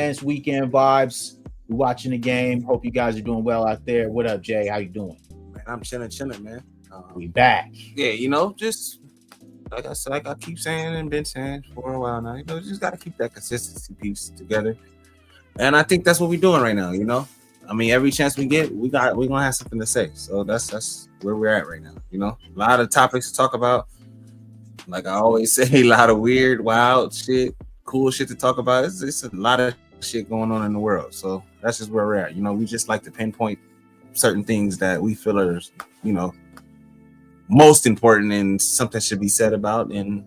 man. It's weekend vibes. We're watching the game. Hope you guys are doing well out there. What up, Jay? How you doing? Man, I'm chilling, man. We back. Yeah, just like I said, like I keep saying and been saying for a while now. Just got to keep that consistency piece together, and I think that's what we're doing right now. I mean, every chance we get, we're gonna have something to say. So that's where we're at right now. A lot of topics to talk about. Like I always say, a lot of weird, wild shit, cool shit to talk about. It's a lot of shit going on in the world. So that's just where we're at. We just like to pinpoint certain things that we feel are, you know, most important and something should be said about, and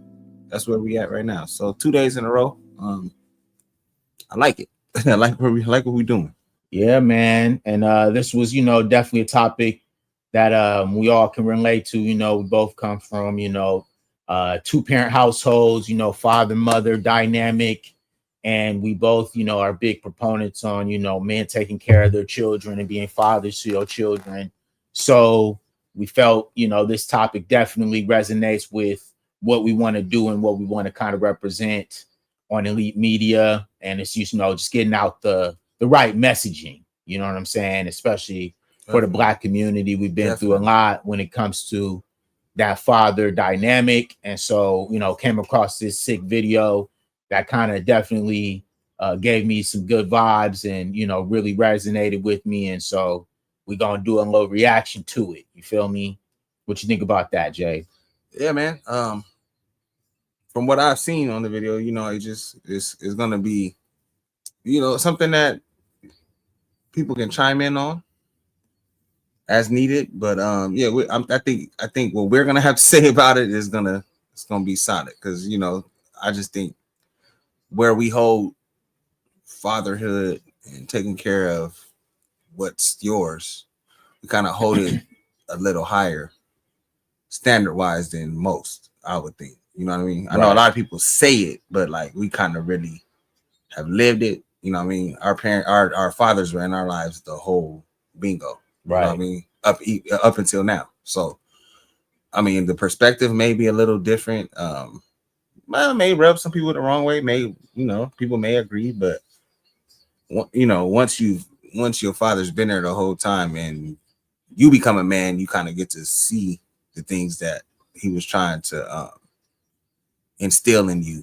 that's where we at right now. So 2 days in a row. I like it. I like what we're doing. Yeah, man. And this was, definitely a topic that we all can relate to. We both come from, two-parent households, father, mother dynamic. And we both, are big proponents on, men taking care of their children and being fathers to your children. So we felt, this topic definitely resonates with what we want to do and what we want to kind of represent on elite media. And it's just getting out the right messaging. You know what I'm saying? Especially for the Black community. We've been through a lot when it comes to that father dynamic. And so, came across this sick video that kind of definitely gave me some good vibes and, really resonated with me. And so we're going to do a little reaction to it. You feel me? What you think about that, Jay? Yeah, man. From what I've seen on the video, it's going to be, something that people can chime in on as needed. But I think what we're gonna have to say about it is gonna be solid, because I just think where we hold fatherhood and taking care of what's yours, we kind of hold it a little higher standard wise than most, I would think. You know what I mean? I know a lot of people say it, but like we kind of really have lived it. You know what I mean? Our fathers were in our lives the whole bingo. You know what I mean? Up until now. So, I mean, the perspective may be a little different. Well, it may rub some people the wrong way. People may agree, but once your father's been there the whole time and you become a man, you kind of get to see the things that he was trying to instill in you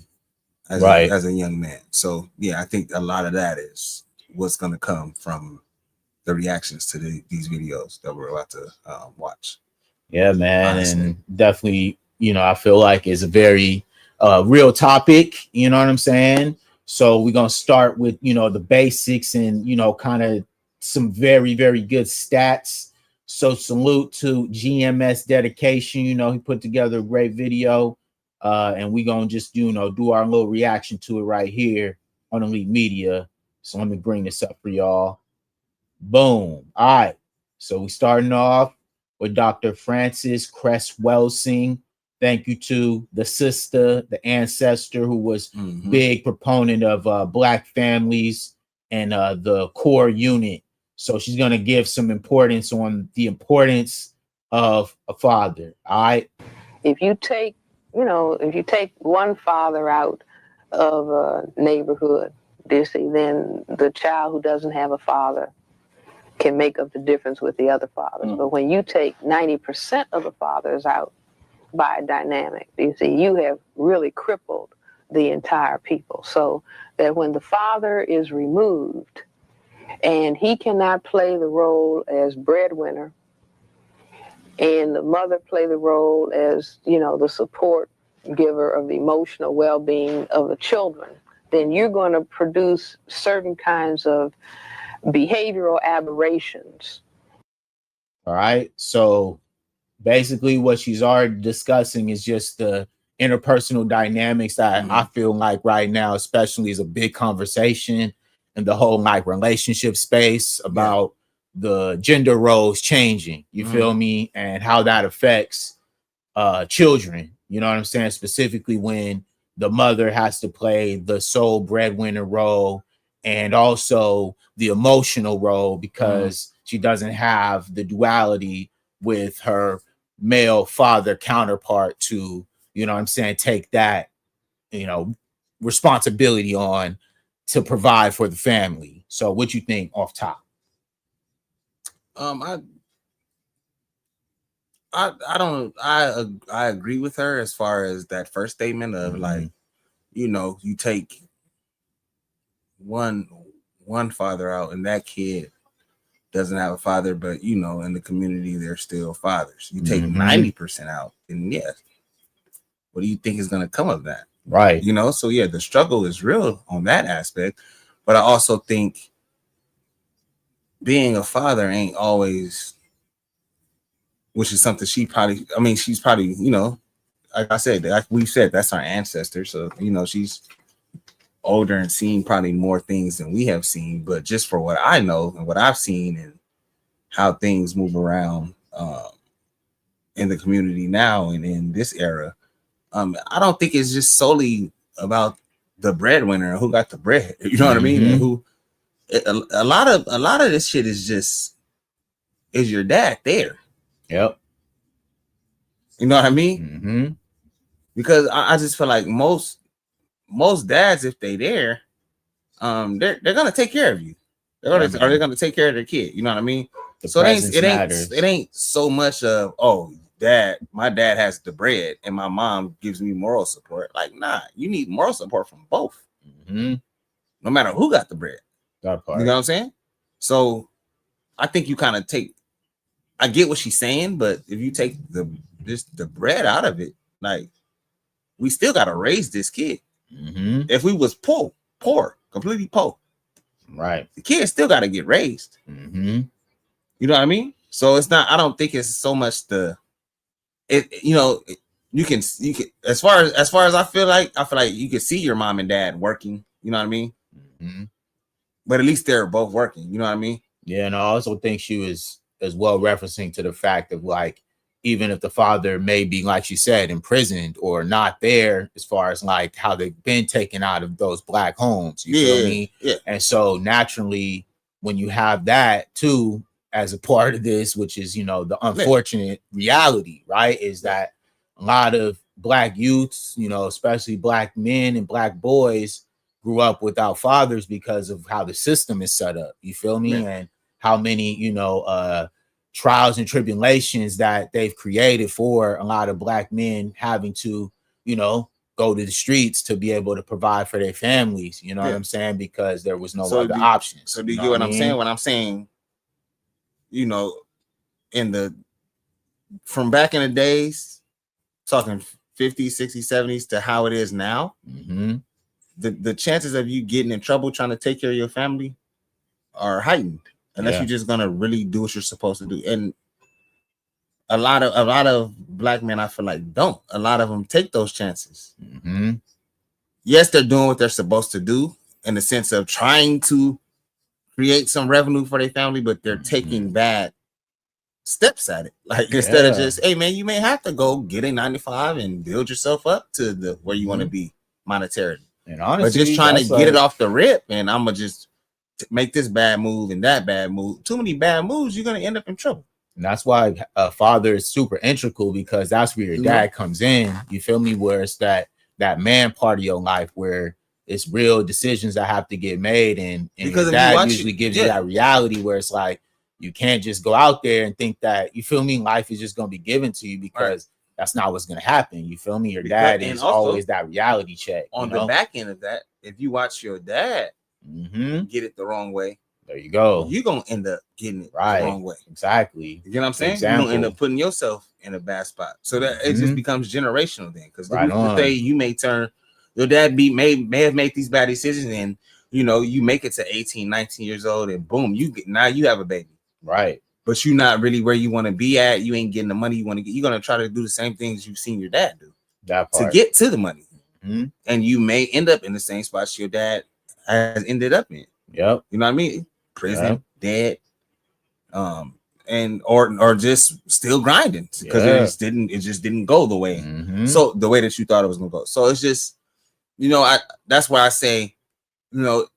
as a young man. So yeah, I think a lot of that is what's going to come from the reactions to these videos that we're about to watch. Yeah, man. Honestly. And definitely, I feel like it's a very real topic. You know what I'm saying? So we're going to start with, the basics and, kind of some very, very good stats. So salute to GMS Dedication. He put together a great video. And we're going to just, do our little reaction to it right here on Elite Media. So let me bring this up for y'all. Boom. All right. So we starting off with Dr. Frances Cress Welsing. Thank you to the sister, the ancestor, who was big proponent of Black families and the core unit. So she's going to give some importance on the importance of a father. All right. If you take one father out of a neighborhood, then the child who doesn't have a father can make up the difference with the other fathers. But when you take 90% of the fathers out by a dynamic, you have really crippled the entire people. So that when the father is removed and he cannot play the role as breadwinner, and the mother play the role as, the support giver of the emotional well-being of the children, then you're going to produce certain kinds of behavioral aberrations. All right. So basically what she's already discussing is just the interpersonal dynamics that I feel like right now, especially, is a big conversation in the whole relationship space about the gender roles changing, you feel me? And how that affects children, you know what I'm saying? Specifically when the mother has to play the sole breadwinner role and also the emotional role because she doesn't have the duality with her male father counterpart to, take that, responsibility on to provide for the family. So what you think off top? I agree with her as far as that first statement of like, you know, you take one father out and that kid doesn't have a father, but you know, in the community they're still fathers. You take 90% out, and yeah, what do you think is going to come of that? Right. You know, so yeah, the struggle is real on that aspect, but I also think being a father ain't always, which is something she's probably, you know, like I said, like we said, that's our ancestor. So, you know, she's older and seen probably more things than we have seen. But just for what I know and what I've seen and how things move around in the community now and in this era, I don't think it's just solely about the breadwinner who got the bread. You know what I mean? And who a lot of this shit is just, is your dad there? Yep. You know what I mean? Because I just feel like most dads, if they there, they're gonna take care of you. They're gonna take care of their kid. You know what I mean? So it ain't so much of, oh, my dad has the bread and my mom gives me moral support. Like, nah, you need moral support from both. No matter who got the bread. That part. You know what I'm saying? So I think you kind of I get what she's saying, but if you take the bread out of it, like, we still gotta raise this kid. If we was poor, completely poor, right, the kid still gotta get raised. You know what I mean? So it's not, I don't think it's so much you know, you can as far as I feel like you can see your mom and dad working, you know what I mean? But at least they're both working, you know what I mean? Yeah, and I also think she was as well referencing to the fact of, like, even if the father may be, like she said, imprisoned or not there, as far as like how they've been taken out of those black homes, you feel me? Yeah. And so naturally, when you have that too as a part of this, which is, you know, the unfortunate reality, right, is that a lot of black youths, you know, especially black men and black boys, grew up without fathers because of how the system is set up, you feel me? And how many, you know, trials and tribulations that they've created for a lot of black men having to, you know, go to the streets to be able to provide for their families, you know what I'm saying? Because there was no other options. So do you get what I'm saying? When I'm saying, you know, from back in the days, talking 50s, 60s, 70s to how it is now, the chances of you getting in trouble trying to take care of your family are heightened, unless you're just gonna really do what you're supposed to do. And a lot of black men, I feel like, don't. A lot of them take those chances. Yes, they're doing what they're supposed to do in the sense of trying to create some revenue for their family, but they're taking bad steps at it. Like, instead of just, hey man, you may have to go get a 9-to-5 and build yourself up to where you want to be monetarily. And honestly, but just trying to get it off the rip, and I'm gonna just make this bad move and that bad move. Too many bad moves, you're gonna end up in trouble. And that's why a father is super integral, because that's where your dad comes in. You feel me? Where it's that man part of your life where it's real decisions that have to get made, and because your dad usually gives you that reality where it's like, you can't just go out there and think that, you feel me, life is just gonna be given to you, because that's not what's gonna happen. You feel me? Your dad is always that reality check. On the back end of that, if you watch your dad get it the wrong way, there you go, you're gonna end up getting it the wrong way. Exactly. You know what I'm saying? You're gonna end up putting yourself in a bad spot. So that it just becomes generational then. Because the day you may turn, your dad may have made these bad decisions, and you know, you make it to 18, 19 years old, and boom, now you have a baby. Right. But you're not really where you want to be at. You ain't getting the money you want to get. You're gonna try to do the same things you've seen your dad do to get to the money. And you may end up in the same spots your dad has ended up in. Yep. You know what I mean? Prison, dead, and or just still grinding because it just didn't go the way. So the way that you thought it was gonna go. So it's just, you know, that's why I say, you know,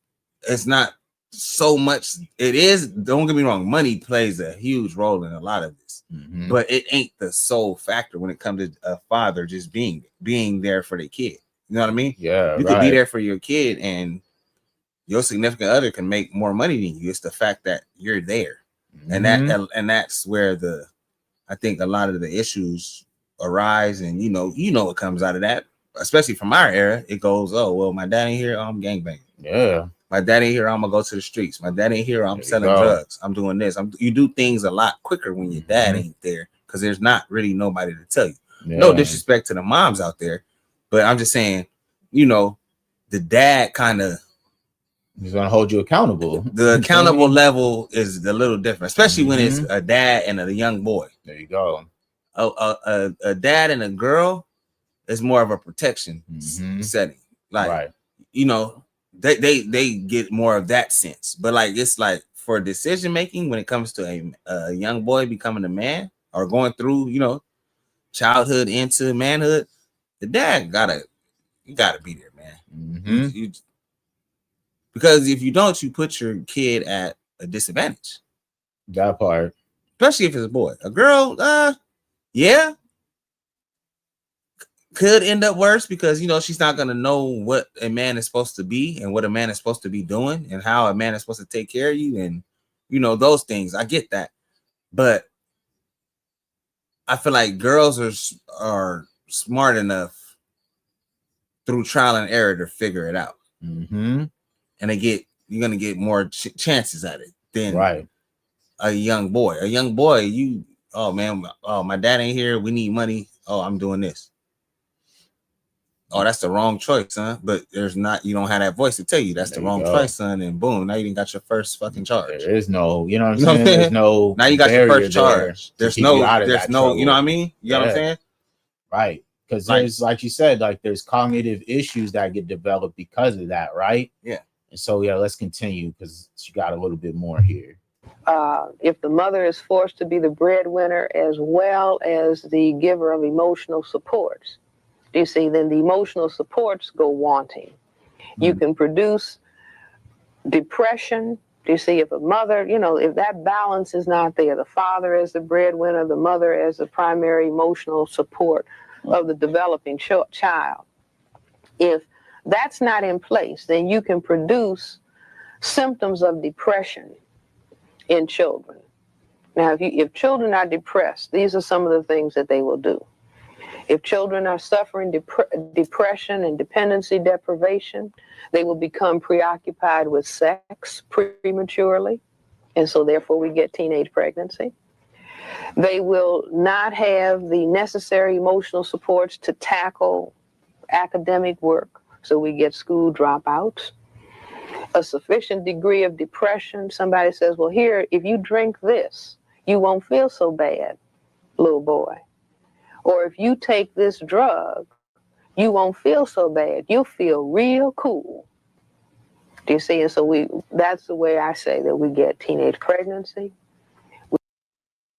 it's not so much. It is, don't get me wrong, money plays a huge role in a lot of this, but it ain't the sole factor when it comes to a father just being there for their kid. You know what I mean? Yeah, you could be there for your kid and your significant other can make more money than you. It's the fact that you're there. And that's where I think a lot of the issues arise. And you know what comes out of that, especially from our era. It goes, oh well, my dad ain't here, I'm gangbanging. Yeah. My dad ain't here, I'm gonna go to the streets. My dad ain't here, I'm selling drugs. I'm doing this. You do things a lot quicker when your dad ain't there because there's not really nobody to tell you. Yeah. No disrespect to the moms out there, but I'm just saying, you know, the dad kind of, he's gonna hold you accountable. The accountable level is a little different, especially when it's a dad and a young boy. There you go. A dad and a girl is more of a protection setting. Like, you know, they get more of that sense. But like, it's like for decision making when it comes to a young boy becoming a man or going through, you know, childhood into manhood, the dad gotta be there, man. Because if you don't, you put your kid at a disadvantage. That part. Especially if it's a boy. A girl, yeah, could end up worse because, you know, she's not going to know what a man is supposed to be and what a man is supposed to be doing and how a man is supposed to take care of you and, you know, those things. I get that. But I feel like girls are smart enough through trial and error to figure it out. And you're going to get more chances at it than a young boy. A young boy, oh man, oh, my dad ain't here, we need money. Oh, I'm doing this. Oh, that's the wrong choice, son. But you don't have that voice to tell you that's the wrong choice, son. And boom, now you didn't got your first fucking charge. There is no, you know what I'm saying? There's no. Now you got your first charge. There's no, you know what I mean? You know what I'm saying? Right. Because there's, like you said, like there's cognitive issues that get developed because of that, right? Yeah. And so, yeah, let's continue because you got a little bit more here. If the mother is forced to be the breadwinner as well as the giver of emotional supports, you see, then the emotional supports go wanting. You can produce depression. You see, if a mother, you know, if that balance is not there, the father as the breadwinner, the mother as the primary emotional support of the developing child, if that's not in place, then you can produce symptoms of depression in children. Now, if children are depressed, these are some of the things that they will do. If children are suffering depression and dependency deprivation, they will become preoccupied with sex prematurely, and so therefore we get teenage pregnancy. They will not have the necessary emotional supports to tackle academic work, so we get school dropouts. A sufficient degree of depression, somebody says, well, here, if you drink this, you won't feel so bad, little boy. Or if you take this drug, you won't feel so bad. You'll feel real cool. Do you see? And so that's the way I say that we get teenage pregnancy.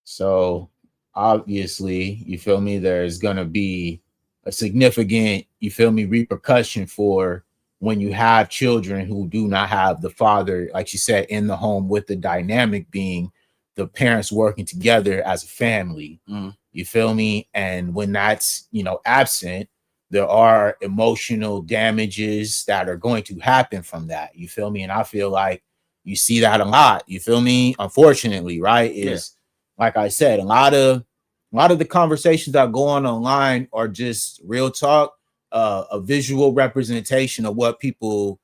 So obviously, you feel me, there's going to be a significant, you feel me, repercussion for when you have children who do not have the father, like you said, in the home, with the dynamic being the parents working together as a family. You feel me? And when that's, you know, absent, there are emotional damages that are going to happen from that. You feel me? And I feel like you see that a lot. You feel me? Unfortunately, right? Like I said, a lot of the conversations that go on online are just real talk, a visual representation of what people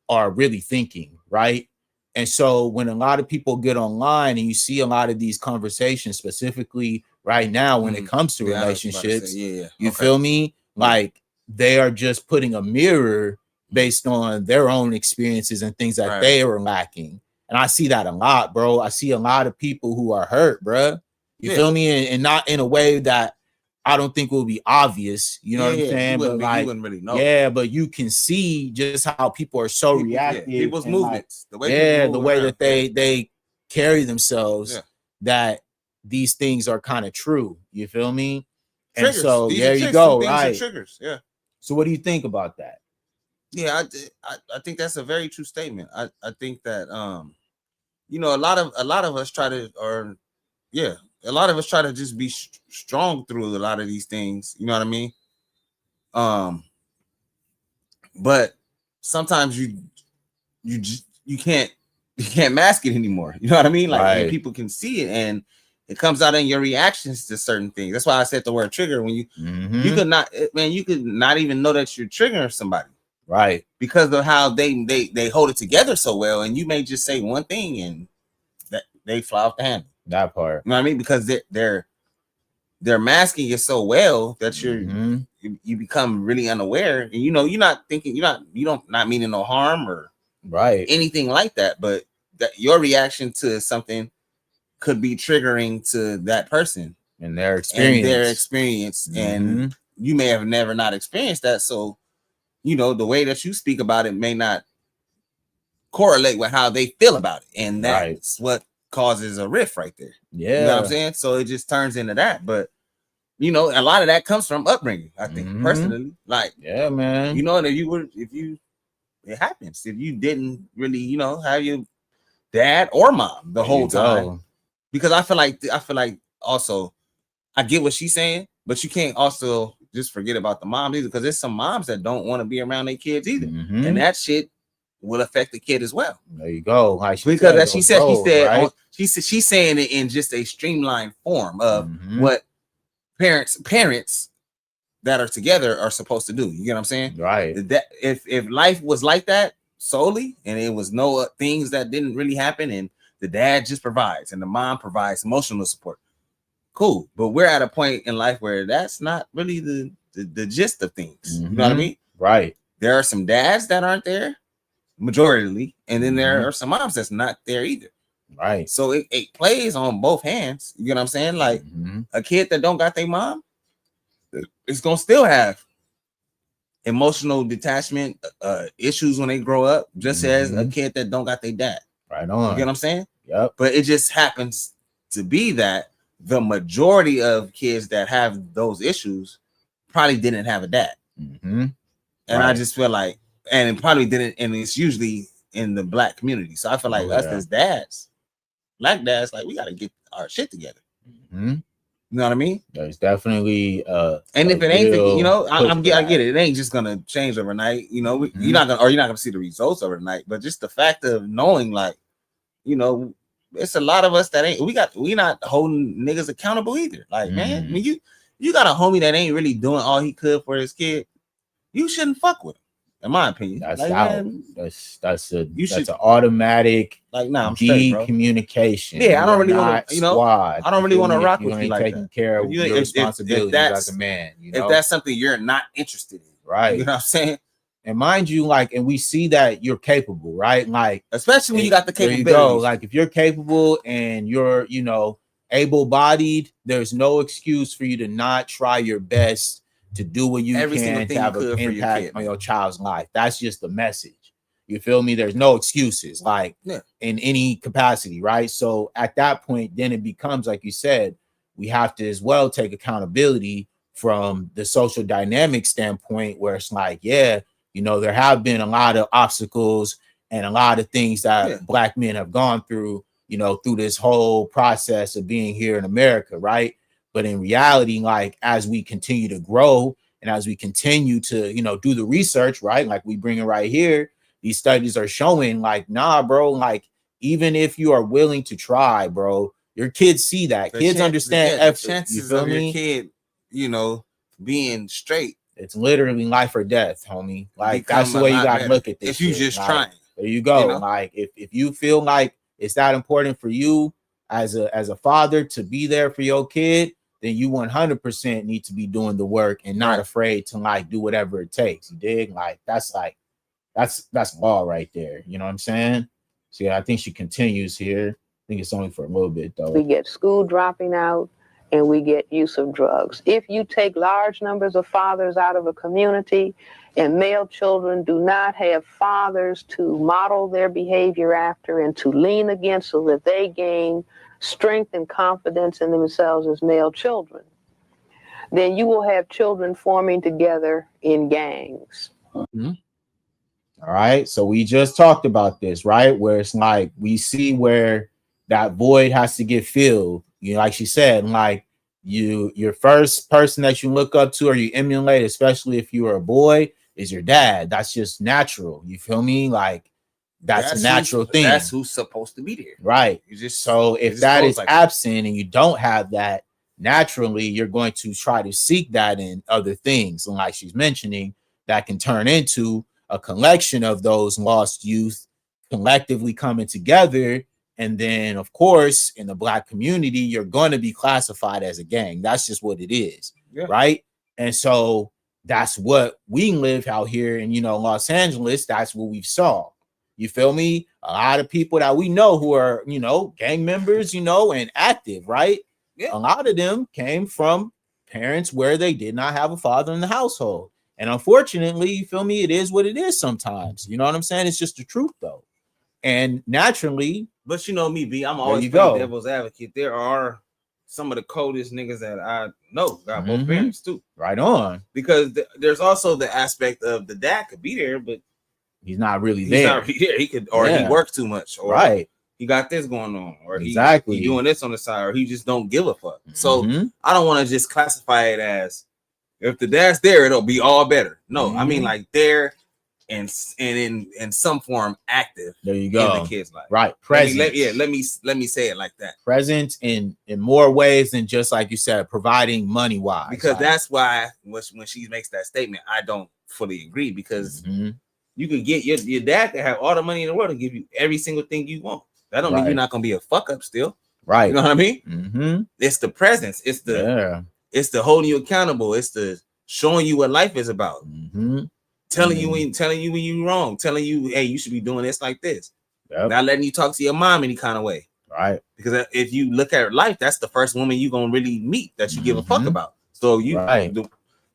are really thinking, right? And so when a lot of people get online and you see a lot of these conversations, specifically right now when it comes to relationships, you feel me? Like they are just putting a mirror based on their own experiences and things that they are lacking. And I see that a lot, bro. I see a lot of people who are hurt, bro. You feel me? And not in a way that I don't think will be obvious. You know what I'm saying? But like, you wouldn't really know. Yeah, but you can see just how people are so reactive. People's movements. Like, the way that they carry themselves, that these things are kind of true. You feel me? Triggers. And so there you go. Right. Triggers. Yeah. So what do you think about that? Yeah, I think that's a very true statement. I think that you know, a lot of us try to, a lot of us try to just be strong through a lot of these things. You know what I mean? But sometimes you can't mask it anymore. You know what I mean? Like, and Right. people can see it, and it comes out in your reactions to certain things. That's why I said the word trigger. When you could not, man, you could not even know that you're triggering somebody, right? Because of how they hold it together so well, and you may just say one thing and that they fly off the handle. That part. You know what I mean? Because they're masking it so well that you become really unaware, and you know you're not thinking, you don't meaning no harm or right anything like that, but that your reaction to something could be triggering to that person and their experience, and you may have never not experienced that, so you know the way that you speak about it may not correlate with how they feel about it, and that's what causes a rift right there. Yeah, you know what I'm saying? So it just turns into that. But you know, a lot of that comes from upbringing, I think, personally. Like, yeah, man, you know, it happens if you didn't really, you know, have your dad or mom the whole time. Because I feel like also I get what she's saying, but you can't also just forget about the moms either, because there's some moms that don't want to be around their kids either, and that shit will affect the kid as well. There you go. Like because as she said, right? She's saying it in just a streamlined form of what parents that are together are supposed to do. You get what I'm saying? Right. That if life was like that solely, and it was no things that didn't really happen, and the dad just provides and the mom provides emotional support, cool. But we're at a point in life where that's not really the gist of things. You know what I mean? Right. There are some dads that aren't there, majority, and then there are some moms that's not there either. Right. So it plays on both hands. You know what I'm saying? Like a kid that don't got their mom, it's gonna still have emotional detachment issues when they grow up, just as a kid that don't got their dad. Right on. You get what I'm saying? Yep. But it just happens to be that the majority of kids that have those issues probably didn't have a dad. And I just feel like, and it probably didn't, and it's usually in the black community. So I feel like us as dads, black dads, like we got to get our shit together. You know what I mean? There's definitely and if it ain't, you know, I get it. It ain't just gonna change overnight. You know, you're not gonna see the results overnight. But just the fact of knowing, like, you know, it's a lot of us that ain't. We not holding niggas accountable either. Like, man, when you got a homie that ain't really doing all he could for his kid, you shouldn't fuck with him. In my opinion, that's like, out. Man, that's an automatic like I'm straight, bro. Communication. Yeah, I don't really want to, you know, squad. I don't really want to rock with you you like taking that. care of your responsibilities as a man. You know? If that's something you're not interested in, right? You know what I'm saying? And mind you, like, and we see that you're capable, right? Like, especially when you got the capabilities. There you go. Like, if you're capable and you're, you know, able-bodied, there's no excuse for you to not try your best to do what you can to have an impact on your child's life. That's just the message. You feel me? There's no excuses, like, in any capacity, right? So at that point, then it becomes, like you said, we have to as well take accountability from the social dynamic standpoint, where it's like, yeah, you know, there have been a lot of obstacles and a lot of things that black men have gone through, you know, through this whole process of being here in America, right? But in reality, like, as we continue to grow and as we continue to, you know, do the research, right? Like we bring it right here, these studies are showing, like, nah, bro, like, even if you are willing to try, bro, your kids see that. Kids understand effort. The chances of your kid, you know, being straight, it's literally life or death, homie. Like, that's the way you gotta look at this. If you just trying, there you go. You know? Like, if you feel like it's that important for you as a father to be there for your kid, then you 100% need to be doing the work and not afraid to, like, do whatever it takes. You dig? Like, that's law right there. You know what I'm saying? So yeah, I think she continues here. I think it's only for a little bit though. We get school dropping out, and we get use of drugs. If you take large numbers of fathers out of a community, and male children do not have fathers to model their behavior after and to lean against so that they gain strength and confidence in themselves as male children, then you will have children forming together in gangs. All right. So we just talked about this, right? Where it's like we see where that void has to get filled. You know, like she said, like, your first person that you look up to or you emulate, especially if you are a boy, is your dad. That's just natural. You feel me? Like, that's a natural thing. That's who's supposed to be there. Right. You just so if that is like absent and you don't have that, naturally you're going to try to seek that in other things. And like she's mentioning, that can turn into a collection of those lost youth collectively coming together. And then, of course, in the Black community, you're going to be classified as a gang. That's just what it is. Yeah. Right. And so that's what we live out here in, Los Angeles. That's what we saw. You feel me? A lot of people that we know who are, gang members, and active, right? Yeah. A lot of them came from parents where they did not have a father in the household. And unfortunately, you feel me? It is what it is sometimes. You know what I'm saying? It's just the truth, though. And naturally, but you know me, B, I'm always playing devil's advocate. There are some of the coldest niggas that I know got both parents too. Right on. Because there's also the aspect of the dad could be there, but he's not really there. Not really there. He could, or he works too much, or he got this going on, or he doing this on the side, or he just don't give a fuck. So I don't want to just classify it as if the dad's there, it'll be all better. No, I mean like there and in some form active. There you go. In the kid's life. Right. Present. Let me say it like that. Present in more ways than just like you said, providing money wise. Because that's why when she makes that statement, I don't fully agree, because you can get your dad to have all the money in the world and give you every single thing you want. That don't mean you're not gonna be a fuck up still. Right. You know what I mean? It's the presence. It's the holding you accountable. It's the showing you what life is about. Telling you when you're wrong, telling you, hey, you should be doing this like this. Not letting you talk to your mom any kind of way. Right. Because if you look at her life, that's the first woman you're gonna really meet that you give a fuck about. So you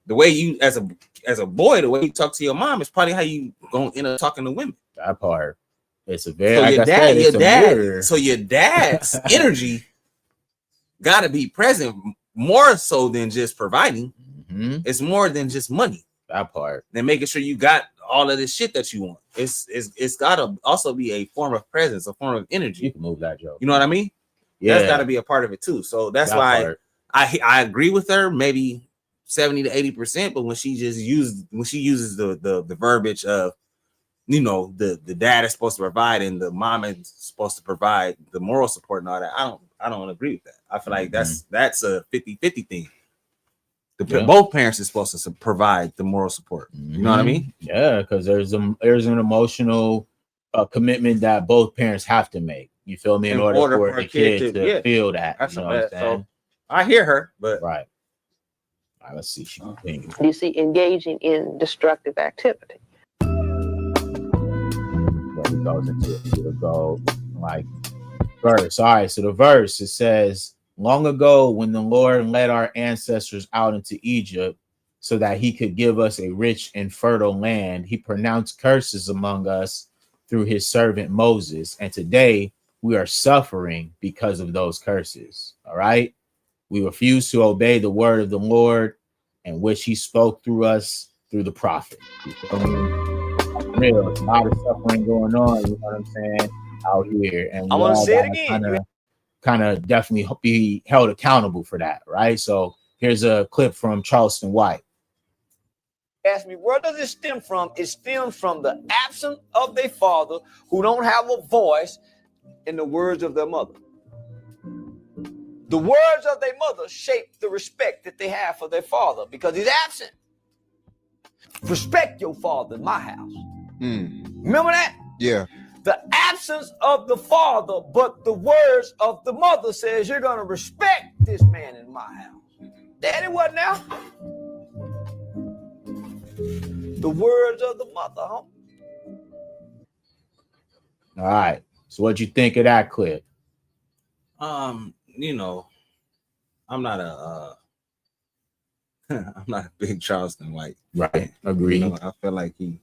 the way you as a boy, the way you talk to your mom is probably how you gonna end up talking to women. That part. It's a very so your dad's energy gotta be present more so than just providing. It's more than just money. That part. Then making sure you got all of this shit that you want. It's gotta also be a form of presence, a form of energy. You can move that, Joe. You know what I mean? Yeah, that's gotta be a part of it too. So that's why I agree with her, maybe 70 to 80%, but when she uses the verbiage of, the dad is supposed to provide and the mom is supposed to provide the moral support and all that, I don't agree with that. I feel like that's a 50-50 thing. Both parents are supposed to provide the moral support. You know what I mean? Yeah, because there's an emotional commitment that both parents have to make. You feel me? In order for the kid to feel that. That's what I'm saying? So I hear her, but right. All right, let's see. You see, engaging in destructive activity. Well, it goes into like verse. All right, so the verse, it says, long ago, when the Lord led our ancestors out into Egypt so that he could give us a rich and fertile land, he pronounced curses among us through his servant Moses. And today we are suffering because of those curses. All right. We refuse to obey the word of the Lord, and which he spoke through us through the prophet. Real, it's a lot of suffering going on, you know what I'm saying, out here. And I want to say it again. Kind of definitely be held accountable for that, right? So here's a clip from Charleston White. Ask me, where does it stem from? It stems from the absence of their father, who don't have a voice in the words of their mother. The words of their mother shape the respect that they have for their father because he's absent. Respect your father in my house. Remember that? Yeah. The absence of the father, but the words of the mother says you're going to respect this man in my house. Daddy, what now? The words of the mother, huh? All right. So what'd you think of that clip? I'm not a I'm not a big Charleston White. Right. Agree. I feel like he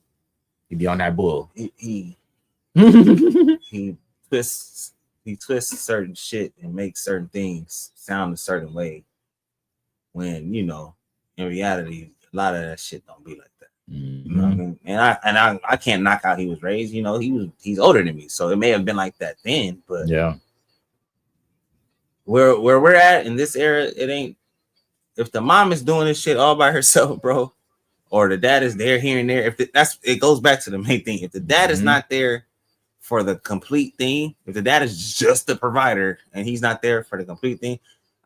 be on that bull. He twists certain shit and makes certain things sound a certain way when in reality a lot of that shit don't be like that. You know what I mean? And I can't knock how he was raised. He's older than me, so it may have been like that then, but yeah, where we're at in this era, it ain't. If the mom is doing this shit all by herself, bro, or the dad is there here and there, it goes back to the main thing. If the dad is not there for the complete thing, if the dad is just the provider and he's not there for the complete thing,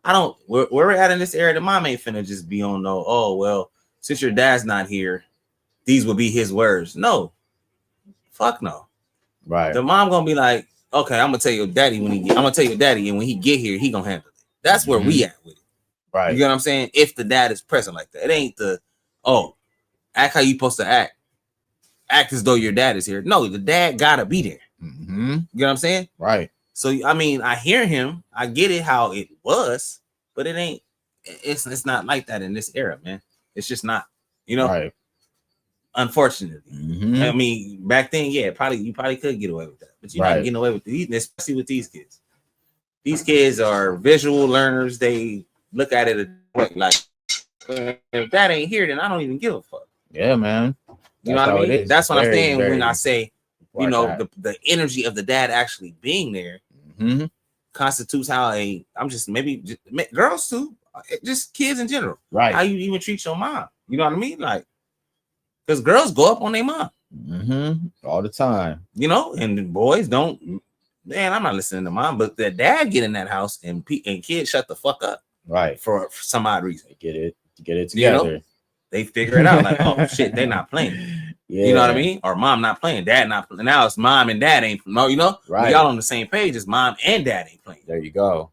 I don't. Where we're at in this area, the mom ain't finna just be on no. Oh well, since your dad's not here, these will be his words. No, fuck no. Right. The mom gonna be like, okay, I'm gonna tell your daddy I'm gonna tell your daddy, and when he get here, he gonna handle it. That's where we at with it. Right. You get what I'm saying? If the dad is present like that, it ain't the act how you supposed to act. Act as though your dad is here. No, the dad gotta be there. You get what I'm saying? Right. So I mean, I hear him. I get it how it was, but it ain't. It's not like that in this era, man. It's just not. You know. Right. Unfortunately, I mean, back then, yeah, you probably could get away with that, but you're not getting away with it, especially with these kids. These kids are visual learners. They look at it like, if that ain't here, then I don't even give a fuck. Yeah, man. You know what I mean? That's what I'm saying when I say, you know, the energy of the dad actually being there constitutes how I'm just girls too, just kids in general. Right. How you even treat your mom. You know what I mean? Like, because girls go up on their mom. All the time. You know, and boys don't. Man, I'm not listening to mom, but the dad get in that house and kids shut the fuck up. Right. For some odd reason. Get it together. You know? They figure it out like, oh shit, they not playing. Yeah. You know what I mean? Or mom not playing, dad not playing. Now it's mom and dad ain't. No, you know, right? Y'all on the same page as mom and dad ain't playing. There you go.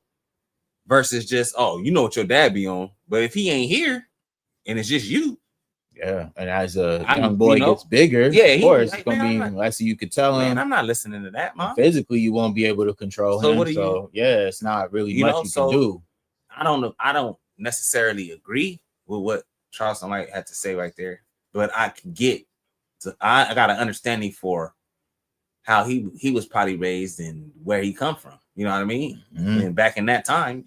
Versus just, you know what your dad be on, but if he ain't here and it's just you. Yeah, and as a young boy gets bigger, of course, it's gonna be less you could tell him. I'm not listening to that, mom. Physically, you won't be able to control him. What it's not really much you can do. I don't necessarily agree with what Charleston White had to say right there, but I can get to. I got an understanding for how he was probably raised and where he come from. You know what I mean? And back in that time,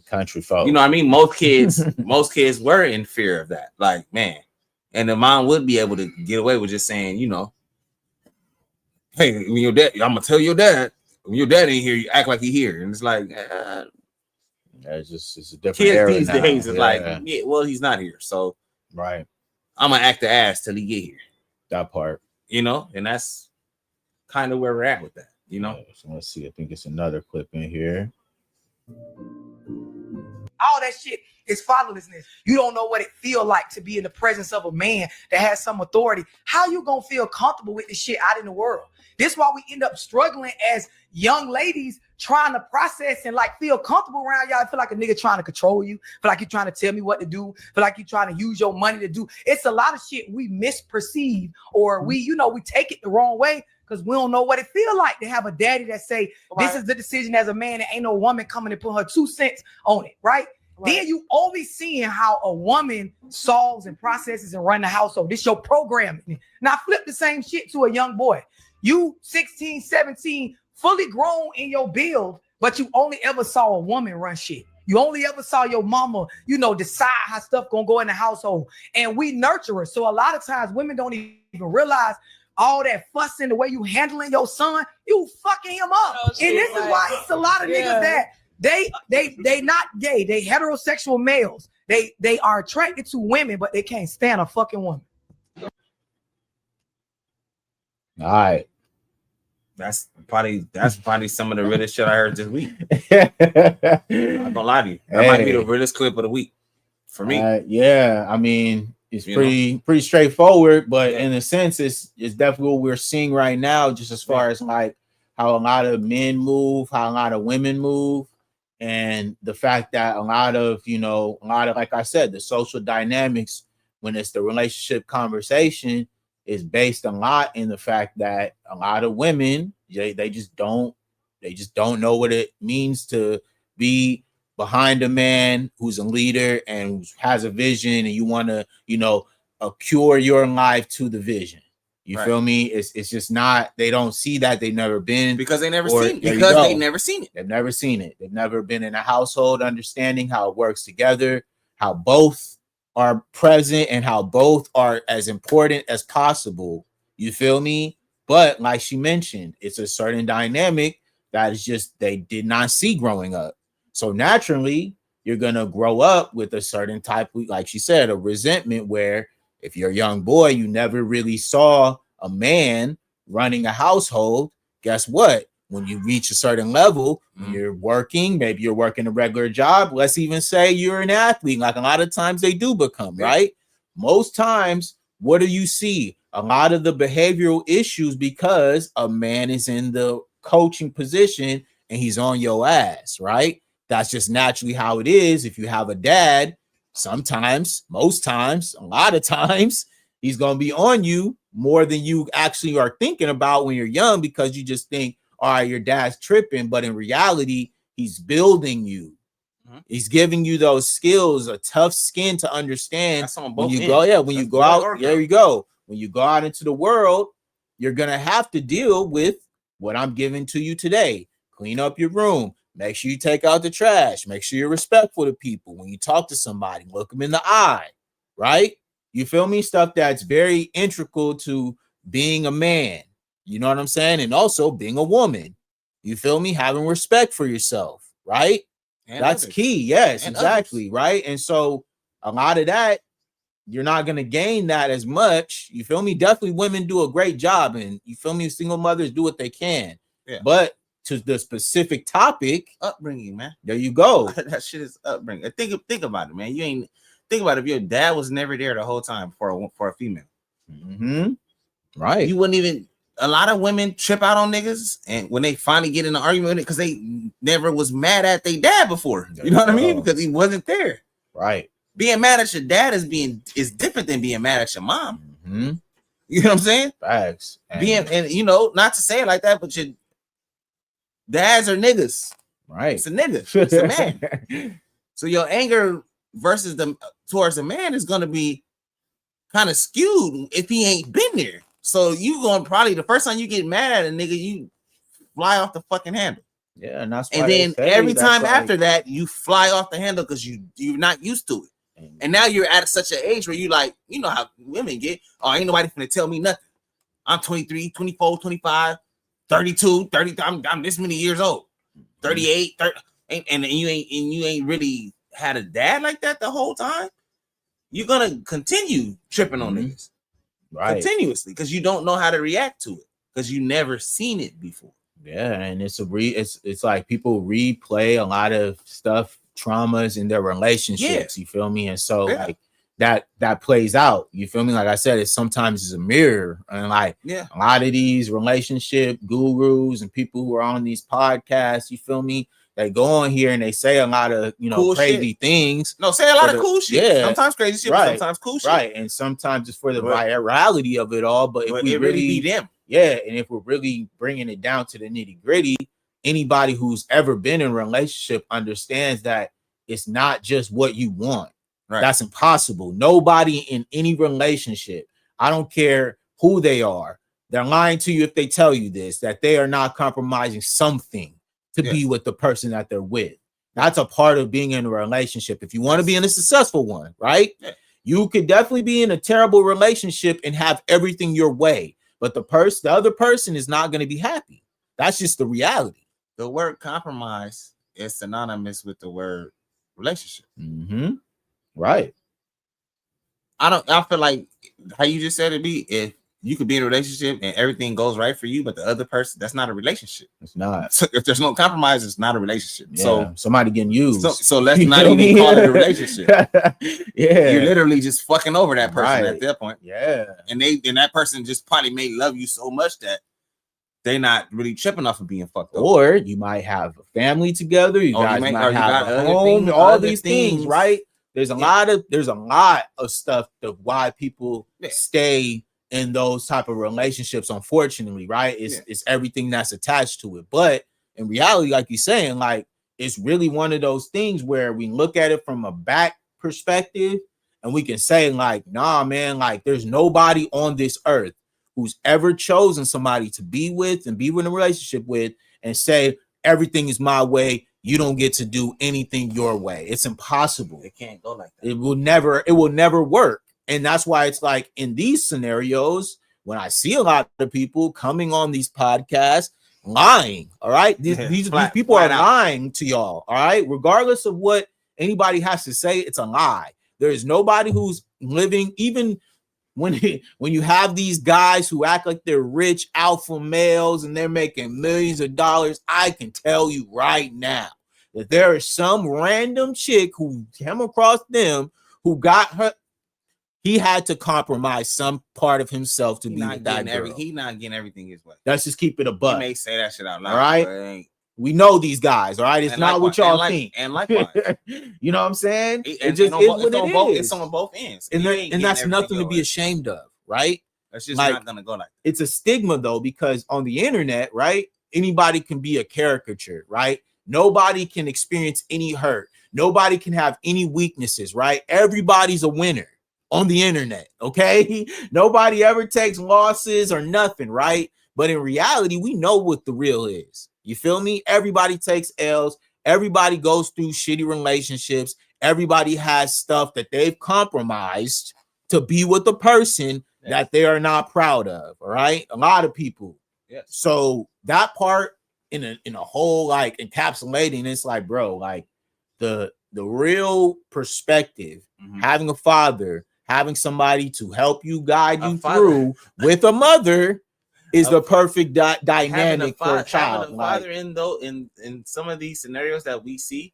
country folk. You know what I mean? Most kids were in fear of that. Like, man. And the mom would be able to get away with just saying, you know, hey, when your dad, I'm gonna tell your dad, when your dad ain't here, you act like he here. And it's like, it's a different kids era these now. days is like, well, he's not here. So right. I'm gonna act the ass till he get here. That part. You know, and that's kind of where we're at with that, you know. So let's see. I think it's another clip in here. All that shit is fatherlessness. You don't know what it feel like to be in the presence of a man that has some authority. How you gonna feel comfortable with this shit out in the world? This is why we end up struggling as young ladies trying to process and like feel comfortable around y'all. I feel like a nigga trying to control you. Feel like you're trying to tell me what to do. Feel like you're trying to use your money to do. It's a lot of shit we misperceive or we take it the wrong way. Because we don't know what it feel like to have a daddy that say, this is the decision as a man, and ain't no woman coming and put her 2 cents on it, right? Then you always seeing how a woman solves and processes and run the household. This your programming. Now flip the same shit to a young boy. You 16, 17, fully grown in your build, but you only ever saw a woman run shit. You only ever saw your mama, decide how stuff gonna go in the household. And we nurture her. So a lot of times women don't even realize all that fussing, the way you handling your son, you fucking him up. And this is why it's a lot of niggas that they not gay. They heterosexual males. They are attracted to women, but they can't stand a fucking woman. All right. That's probably some of the realest shit I heard this week. I'm not gonna lie to you. That might be the realest clip of the week for me. Yeah, I mean, it's pretty straightforward, but in a sense, it's definitely what we're seeing right now, just as far as like how a lot of men move, how a lot of women move, and the fact that a lot of, like I said, the social dynamics when it's the relationship conversation is based a lot in the fact that a lot of women, they just don't know what it means to be behind a man who's a leader and has a vision, and you want to, accrue your life to the vision. You feel me? It's just not, they don't see that. They've never been. Because they never seen it. Because they never seen it. They've never seen it. They've never been in a household understanding how it works together, how both are present and how both are as important as possible. You feel me? But like she mentioned, it's a certain dynamic that is just, they did not see growing up. So naturally, you're going to grow up with a certain type of, like she said, a resentment where if you're a young boy, you never really saw a man running a household, guess what? When you reach a certain level, when you're working, maybe you're working a regular job, let's even say you're an athlete, like a lot of times they do become, right? Most times, what do you see? A lot of the behavioral issues because a man is in the coaching position and he's on your ass, right? That's just naturally how it is. If you have a dad, sometimes, most times, a lot of times, he's going to be on you more than you actually are thinking about when you're young, because you just think, all right, your dad's tripping, but in reality, he's building you. He's giving you those skills, a tough skin to understand when you go, when you go out, there you go. When you go out into the world, you're going to have to deal with what I'm giving to you today. Clean up your room. Make sure you take out the trash. Make sure you're respectful to people. When you talk to somebody, look them in the eye, right? You feel me? Stuff that's very integral to being a man. You know what I'm saying? And also being a woman. You feel me? Having respect for yourself, right? And that's others. Key. Yes, and exactly. Others. Right. And so a lot of that, you're not going to gain that as much. You feel me? Definitely women do a great job. And you feel me? Single mothers do what they can. Yeah. But to the specific topic, upbringing, man. There you go. That shit is upbringing. Think about it, man. You ain't think about it. If your dad was never there the whole time for a female. Right. You wouldn't even. A lot of women trip out on niggas, and when they finally get in an argument with it, because they never was mad at their dad before. You know what I mean? Because he wasn't there. Right. Being mad at your dad is different than being mad at your mom. You know what I'm saying? Facts. And you know, not to say it like that, but your dads are niggas. Right. It's a nigga. It's a man. So your anger versus towards the man is gonna be kind of skewed if he ain't been there. So you going probably the first time you get mad at a nigga, you fly off the fucking handle. Yeah, and that's why. And then every time after that, you fly off the handle because you're not used to it. And now you're at such an age where you like, you know how women get. Oh, ain't nobody finna tell me nothing. I'm 23, 24, 25, 32, 30. I'm this many years old. 38, 30, and you ain't really had a dad like that the whole time. You're gonna continue tripping on niggas. Right. Continuously, because you don't know how to react to it because you never seen it before. Yeah, and it's like people replay a lot of stuff, traumas in their relationships. You feel me? And so like that plays out. You feel me? Like I said, it sometimes is a mirror, and like a lot of these relationship gurus and people who are on these podcasts, you feel me? They go on here and they say a lot of, you know, cool crazy things. No, say a lot of cool shit. Yeah. Sometimes crazy shit, right. Sometimes cool shit. Right. And sometimes it's for the virality of it all. But if we really be them. Yeah. And if we're really bringing it down to the nitty gritty, anybody who's ever been in a relationship understands that it's not just what you want. Right. That's impossible. Nobody in any relationship, I don't care who they are, they're lying to you if they tell you this, that they are not compromising something to be with the person that they're with. That's a part of being in a relationship. If you want to be in a successful one, right? Yeah. You could definitely be in a terrible relationship and have everything your way, but the other person is not going to be happy. That's just the reality. The word compromise is synonymous with the word relationship. Right. I feel like how you just said it be, if you could be in a relationship and everything goes right for you, but the other person, that's not a relationship. It's not. So if there's no compromise, it's not a relationship. Yeah, so somebody getting used. So let's not even call it a relationship. Yeah. You're literally just fucking over that person at that point. Yeah. And that person just probably may love you so much that they're not really tripping off of being fucked over. Or you might have a family together. You guys might have a home, all these things, right? There's a lot of stuff of why people stay in those type of relationships, unfortunately, right? It's everything that's attached to it. But in reality, like you're saying, like it's really one of those things where we look at it from a back perspective and we can say like, nah, man, like there's nobody on this earth who's ever chosen somebody to be with and be in a relationship with and say, everything is my way. You don't get to do anything your way. It's impossible. It can't go like that. It will never work. And that's why it's like in these scenarios, when I see a lot of people coming on these podcasts lying, all right? These people are lying to y'all, all right? Regardless of what anybody has to say, it's a lie. There is nobody who's living, even when you have these guys who act like they're rich alpha males and they're making millions of dollars, I can tell you right now that there is some random chick who came across them who got her. He had to compromise some part of himself to be with that girl. He not getting everything his way. Let's just keep it a buck. He may say that shit out loud. All right. We know these guys, all right? It's not what y'all think. And likewise. You know what I'm saying? It just is what it is. It's on both ends. And that's nothing to be ashamed of, right? That's just not going to go like that. It's a stigma, though, because on the internet, right, anybody can be a caricature, right? Nobody can experience any hurt. Nobody can have any weaknesses, right? Everybody's a winner on the internet, okay? Nobody ever takes losses or nothing, right? But in reality, we know what the real is. You feel me? Everybody takes L's. Everybody goes through shitty relationships. Everybody has stuff that they've compromised to be with a person that they are not proud of. All right. A lot of people. Yes. So that part in a whole like encapsulating, it's like, bro, like the real perspective, having a father, having somebody to help you, guide you through with a mother is the perfect dynamic for a child. Having a father in some of these scenarios that we see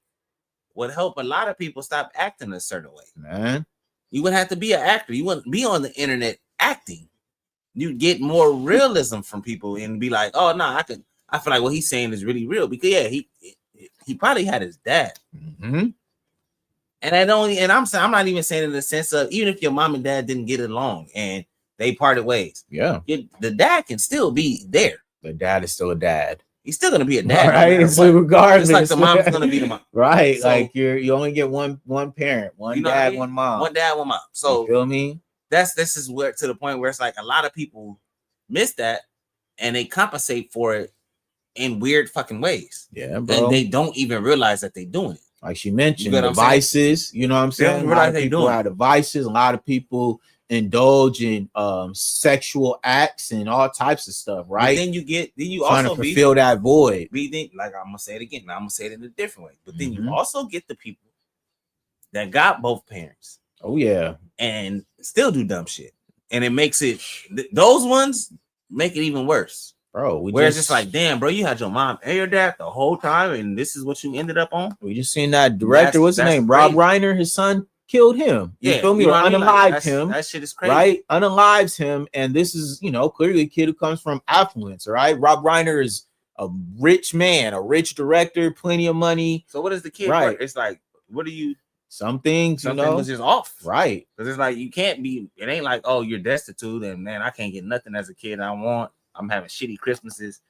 would help a lot of people stop acting a certain way. Man, you wouldn't have to be an actor. You wouldn't be on the internet acting. You'd get more realism from people and be like, oh no, I feel like what he's saying is really real because he probably had his dad. Mm-hmm. And I'm not even saying in the sense of even if your mom and dad didn't get along and they parted ways. Yeah. The dad can still be there. The dad is still a dad. He's still gonna be a dad. Right. So regardless. Just like the mom's gonna be the mom. Right. So, like you only get one parent, one dad, one mom. One dad, one mom. So you feel me? This is where to the point where it's like a lot of people miss that and they compensate for it in weird fucking ways. Yeah, bro. And they don't even realize that they're doing it. Like she mentioned, devices, you know what I'm saying? A lot of people have devices, a lot of people indulge in sexual acts and all types of stuff, right? But then you trying also to fulfill that void. Like I'm gonna say it again, I'm gonna say it in a different way. But then you also get the people that got both parents. Oh yeah, and still do dumb shit, and it makes it those ones make it even worse, bro. Where it's just like, damn, bro, you had your mom and your dad the whole time, and this is what you ended up on. We just seen that director. What's his name? Rob Reiner. His son killed him. You feel me? Or unalived him. That shit is crazy, right? Unalives him, and this is clearly a kid who comes from affluence. All right, Rob Reiner is a rich man, a rich director, plenty of money. So what is the kid? Right? It's like, what do you? Some things, was just off, right? Because it's like you can't be. It ain't like, oh, you're destitute, and man, I can't get nothing as a kid. I'm having shitty Christmases.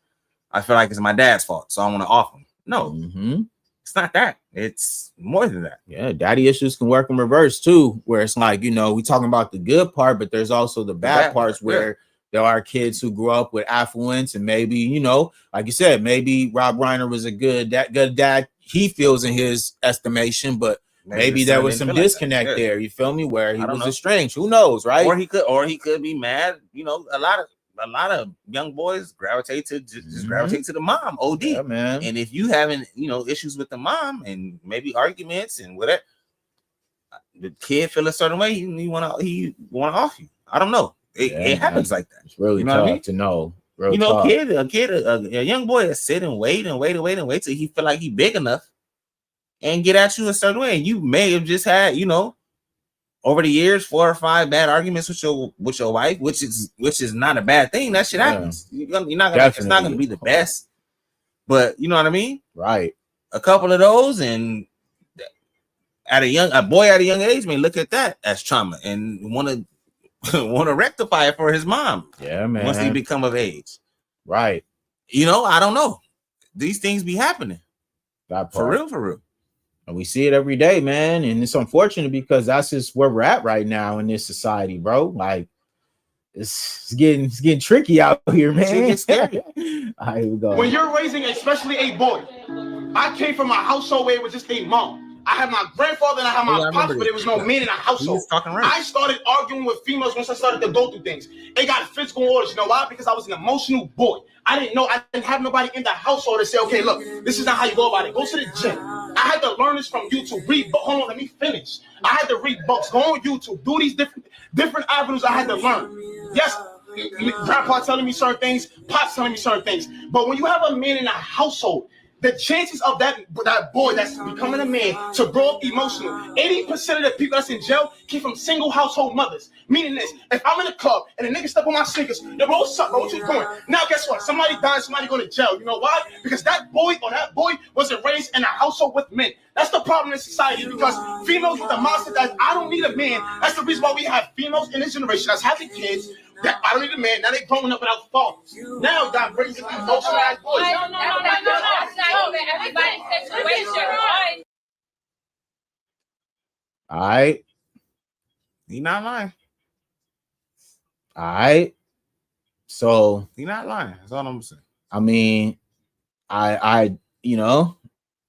I feel like it's my dad's fault, so I want to off him. No, it's not that. It's more than that. Yeah, daddy issues can work in reverse too, where it's like we talking about the good part, but there's also the bad parts where there are kids who grew up with affluence, and maybe like you said, maybe Rob Reiner was a good dad. He feels in his estimation, but maybe there was some disconnect there. You feel me? Where he was estranged. Who knows, right? Or he could be mad. A lot of young boys gravitate to gravitate to the mom. OD, yeah, man. And if you having issues with the mom and maybe arguments and whatever, the kid feel a certain way. He want to off you. I don't know. It happens like that. It's really tough to know. A young boy is sit and wait till he feel like he big enough and get at you a certain way. And you may have just had, over the years, 4 or 5 bad arguments with your wife, which is not a bad thing. That shit happens. You're not gonna, it's not gonna be the best, but you know what I mean? Right. A couple of those, and a boy at a young age may look at that as trauma and want to rectify it for his mom. Yeah, man. Once he become of age. Right. I don't know. These things be happening. For real. And we see it every day, man. And it's unfortunate because that's just where we're at right now in this society, bro. Like it's getting tricky out here, man. It's scary. All right, here we go. When you're raising especially a boy, I came from a household where it was just a mom. I had my grandfather and I had my pops, but there was no men in the household. I started arguing with females once I started to go through things. It got physical orders. You know why? Because I was an emotional boy. I didn't have nobody in the household to say, okay, look, this is not how you go about it. Go to the gym. I had to learn this from YouTube. Read books. Hold on, let me finish. I had to read books, go on YouTube, do these different avenues I had to learn. Yes, grandpa telling me certain things, pops telling me certain things. But when you have a man in a household, the chances of that boy that's becoming a man to grow up emotional, 80% of the people that's in jail came from single household mothers. Meaning this, if I'm in a club and a nigga step on my sneakers, yo, bro, what's up, bro? What you doing? Now, guess what? Somebody died, somebody going to jail. You know why? Because that boy wasn't raised in a household with men. That's the problem in society, because females with the mindset that I don't need a man. That's the reason why we have females in this generation that's having kids that I don't need a man. Now they growing up without fathers. Now God brings these emotional ass boys. All right. He not lying. All right. So he not lying. That's all I'm saying. I mean, I you know,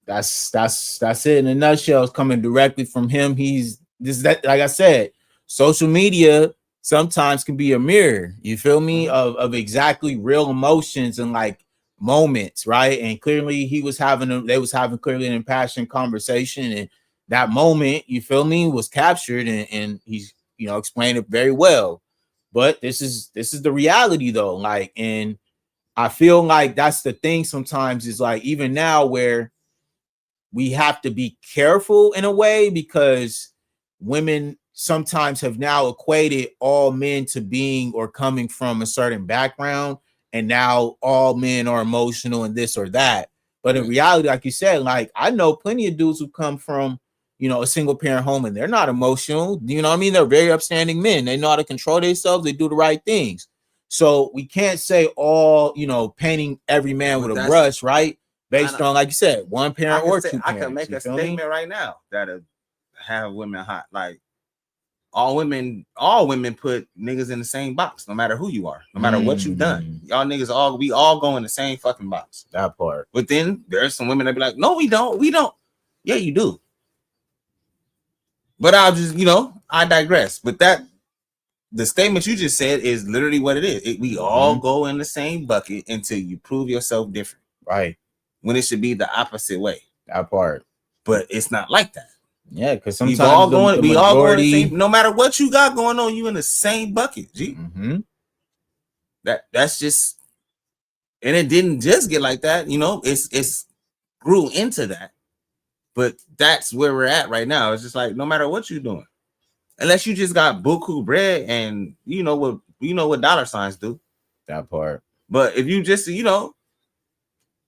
that's it in a nutshell. It's coming directly from him. He's this that like I said, social media sometimes can be a mirror, you feel me, of exactly real emotions and like moments, right? And clearly they was having clearly an impassioned conversation, and that moment, you feel me, was captured, and he's, you know, explained it very well. But this is the reality though, like, and I feel like that's the thing sometimes, is like, even now where we have to be careful in a way, because women sometimes have now equated all men to being or coming from a certain background, and now all men are emotional and this or that. But in reality, like you said, like, I know plenty of dudes who come from, you know, a single parent home, and they're not emotional. You know what I mean? They're very upstanding men. They know how to control themselves. They do the right things. So we can't say all, you know, painting every man with a brush, right? Based on, like you said, one parent or two parents. I can make a statement right now that have women hot. Like, all women put niggas in the same box, no matter who you are, no matter what you've done. Y'all niggas we all go in the same fucking box. That part. But then there's some women that be like, no, we don't. Yeah, you do. But I'll just, you know, I digress. But the statement you just said is literally what it is. We all go in the same bucket until you prove yourself different. Right. When it should be the opposite way. That part. But it's not like that. Yeah, because sometimes we all going the same, no matter what you got going on, you in the same bucket. G. That's just, and it didn't just get like that, you know. It's grew into that, but that's where we're at right now. It's just like, no matter what you're doing, unless you just got buku bread and you know what dollar signs do. That part. But if you just, you know,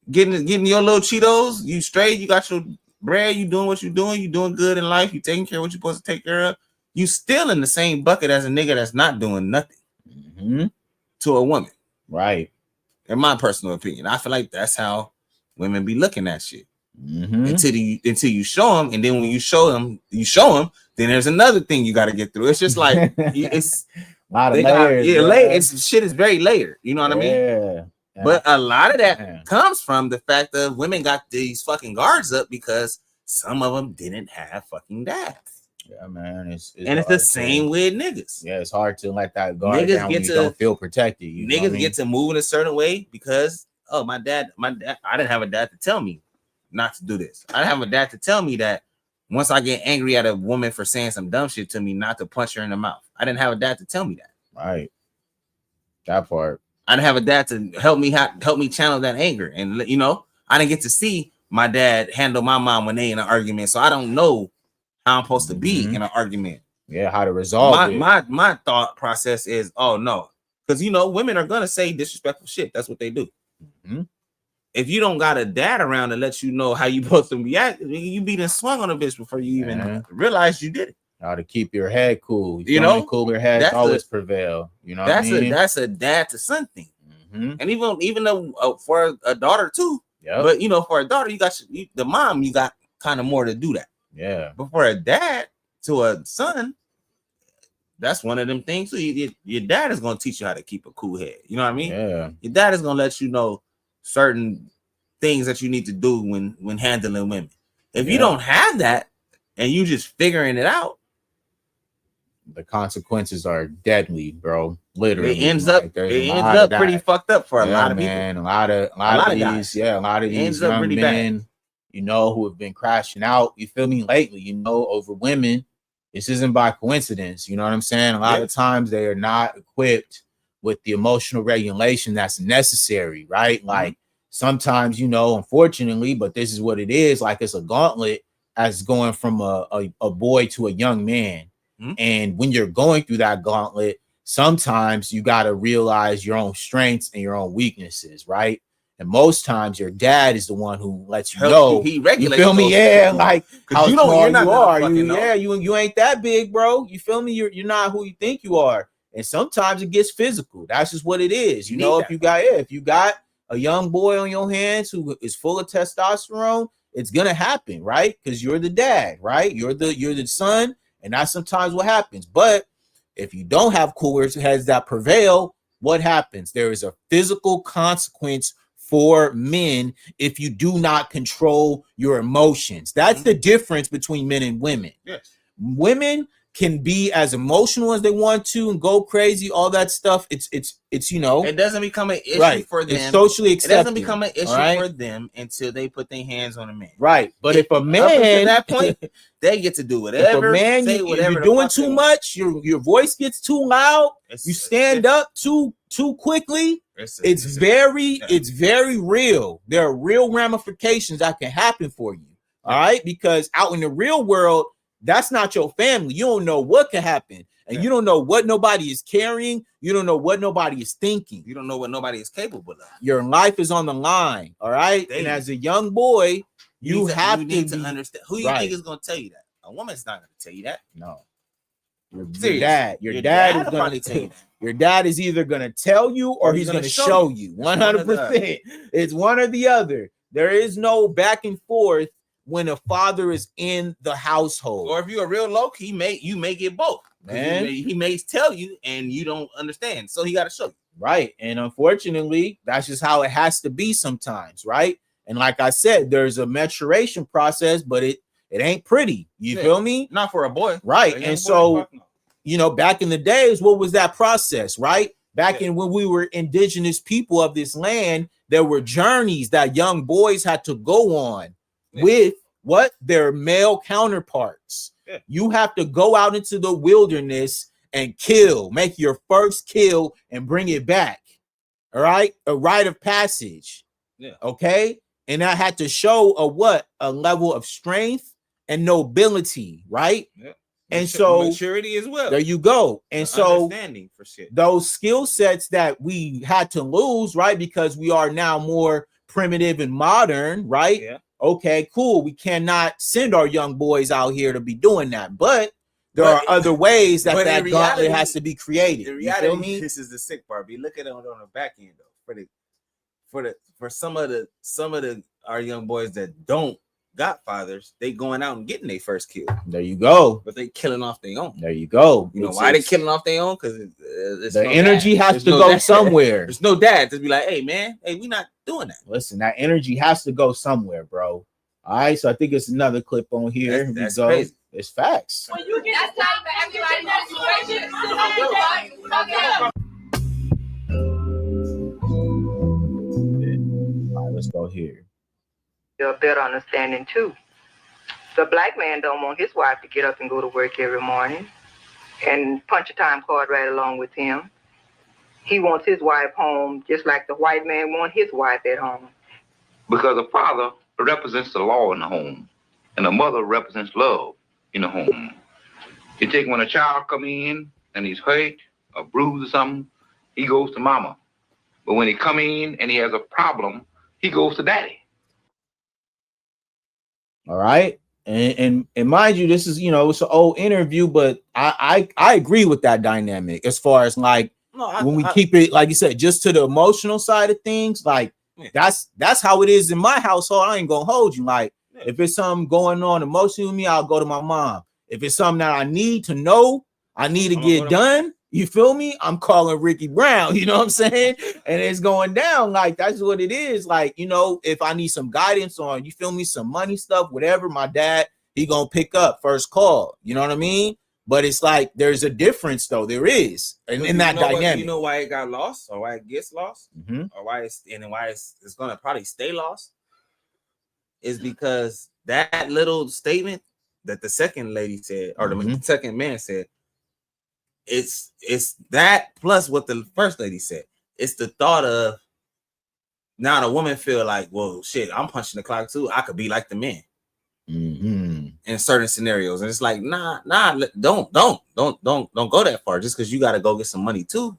getting your little Cheetos, you straight, you got your bread, you doing what you're doing, you doing good in life, you taking care of what you're supposed to take care of, you still in the same bucket as a nigga that's not doing nothing to a woman. Right. In my personal opinion, I feel like that's how women be looking at shit. Until you show them, and then when you show them, then there's another thing you got to get through. It's just like, it's a lot of layers. Shit is very layered. You know what I mean? Yeah. But a lot of that comes from the fact that women got these fucking guards up because some of them didn't have fucking dads. Yeah, man. It's the same with niggas. Yeah, it's hard to let that guard down when you don't feel protected. Niggas get to move in a certain way because, oh, my dad, I didn't have a dad to tell me not to do this. I didn't have a dad to tell me that once I get angry at a woman for saying some dumb shit to me, not to punch her in the mouth. I didn't have a dad to tell me that. Right. That part. I didn't have a dad to help me channel that anger. And, you know, I didn't get to see my dad handle my mom when they in an argument. So I don't know how I'm supposed to be in an argument. Yeah, how to resolve it. My thought process is, oh, no. Because, you know, women are going to say disrespectful shit. That's what they do. If you don't got a dad around to let you know how you supposed to react, you be done swung on a bitch before you even realize you did it. How to keep your head cool. You know, cooler heads always prevail. You know, that's a dad to son thing. And even though for a daughter too. But you know, for a daughter, you got the mom. You got kind of more to do that. Yeah. But for a dad to a son, that's one of them things. So your dad is gonna teach you how to keep a cool head. You know what I mean? Yeah. Your dad is gonna let you know certain things that you need to do when handling women. If you don't have that and you just figuring it out, the consequences are deadly, bro. Literally, it ends up pretty fucked up for a lot of people. A lot of these young men, you know, who have been crashing out, you feel me, lately, you know, over women. This isn't by coincidence, you know what I'm saying? A lot of times they are not equipped with the emotional regulation that's necessary, right? Like sometimes, you know, unfortunately, but this is what it is, like it's a gauntlet as going from a boy to a young man. And when you're going through that gauntlet, sometimes you got to realize your own strengths and your own weaknesses, right? And most times your dad is the one who lets you know. He regulates. You feel me? Yeah, like how you small you're not you are. know. You ain't that big, bro. You feel me? You're not who you think you are. And sometimes it gets physical. That's just what it is. You know, if you got a young boy on your hands who is full of testosterone, it's gonna happen, right? Because you're the dad, right? You're the son, and that's sometimes what happens. But if you don't have cooler heads that prevail, what happens? There is a physical consequence for men if you do not control your emotions. That's the difference between men and women. Yes. Women can be as emotional as they want to and go crazy, all that stuff. It's you know, it doesn't become an issue for them. It's socially accepted. It doesn't become an issue for them until they put their hands on a man. Right. But if a man, up until that point, they get to do whatever. If a man, you're doing too much, your voice gets too loud, you stand up too quickly. It's very real. There are real ramifications that can happen for you. All right, because out in the real world, that's not your family. You don't know what can happen, and you don't know what nobody is carrying. You don't know what nobody is thinking. You don't know what nobody is capable of. Your life is on the line. All right, and as a young boy, you need to understand who you think is going to tell you that. A woman's not going to tell you that. No. Your dad is going to tell you that. Your dad is either going to tell you or he's going to show you. 100%. It's one or the other. There is no back and forth when a father is in the household. Or if you're a real low, you may get both. Man. He may tell you and you don't understand. So he got to show you. Right. And unfortunately, that's just how it has to be sometimes, right? And like I said, there's a maturation process, but it ain't pretty. You feel me? Not for a boy. Right. And so, you know, back in the days, what was that process, right? Back in when we were indigenous people of this land, there were journeys that young boys had to go on with what? Their male counterparts. You have to go out into the wilderness and kill, make your first kill and bring it back. All right. A rite of passage. Okay. And that had to show a level of strength and nobility, right? And so maturity as well. There you go. And so understanding for shit. Those skill sets that we had to lose, right? Because we are now more primitive and modern, right? Yeah. Okay, cool. We cannot send our young boys out here to be doing that, but there are other ways that gauntlet has to be created. In reality, this is the sick part. We look at it on the back end though. For some of the our young boys that don't got fathers, they going out and getting their first kill. There you go. But they killing off their own. There you go. You know why they killing off their own? Because the energy has to go somewhere. There's no dad to be like, hey man, hey, we not doing that. Listen, that energy has to go somewhere, bro. All right, so I think it's another clip on here. That's crazy. It's facts. When you get that's not for everybody in that situation. All right, let's go here. A better understanding too. The black man don't want his wife to get up and go to work every morning and punch a time card right along with him. He wants his wife home just like the white man wants his wife at home. Because a father represents the law in the home, and a mother represents love in the home. You take when a child come in and he's hurt or bruised or something, he goes to mama. But when he come in and he has a problem, he goes to daddy. All right. And mind you, this is, you know, it's an old interview, but I agree with that dynamic as far as like when we keep it, like you said, just to the emotional side of things, like that's how it is in my household. I ain't gonna hold you. Like if it's something going on emotionally with me, I'll go to my mom. If it's something that I need to know, I need to get done. You feel me? I'm calling Ricky Brown, you know what I'm saying? And it's going down. Like, that's what it is. Like, you know, if I need some guidance on, you feel me, some money stuff, whatever, my dad, he gonna pick up first call. You know what I mean? But it's like, there's a difference though. There is. And in that dynamic. You know why it got lost or why it gets lost? Mm-hmm. Or why it's gonna probably stay lost? is because that little statement that the second lady said, or the second man said, it's that plus what the first lady said. It's the thought of now the woman feel like, well, shit, I'm punching the clock too. I could be like the men in certain scenarios, and it's like, nah, don't go that far just because you got to go get some money too.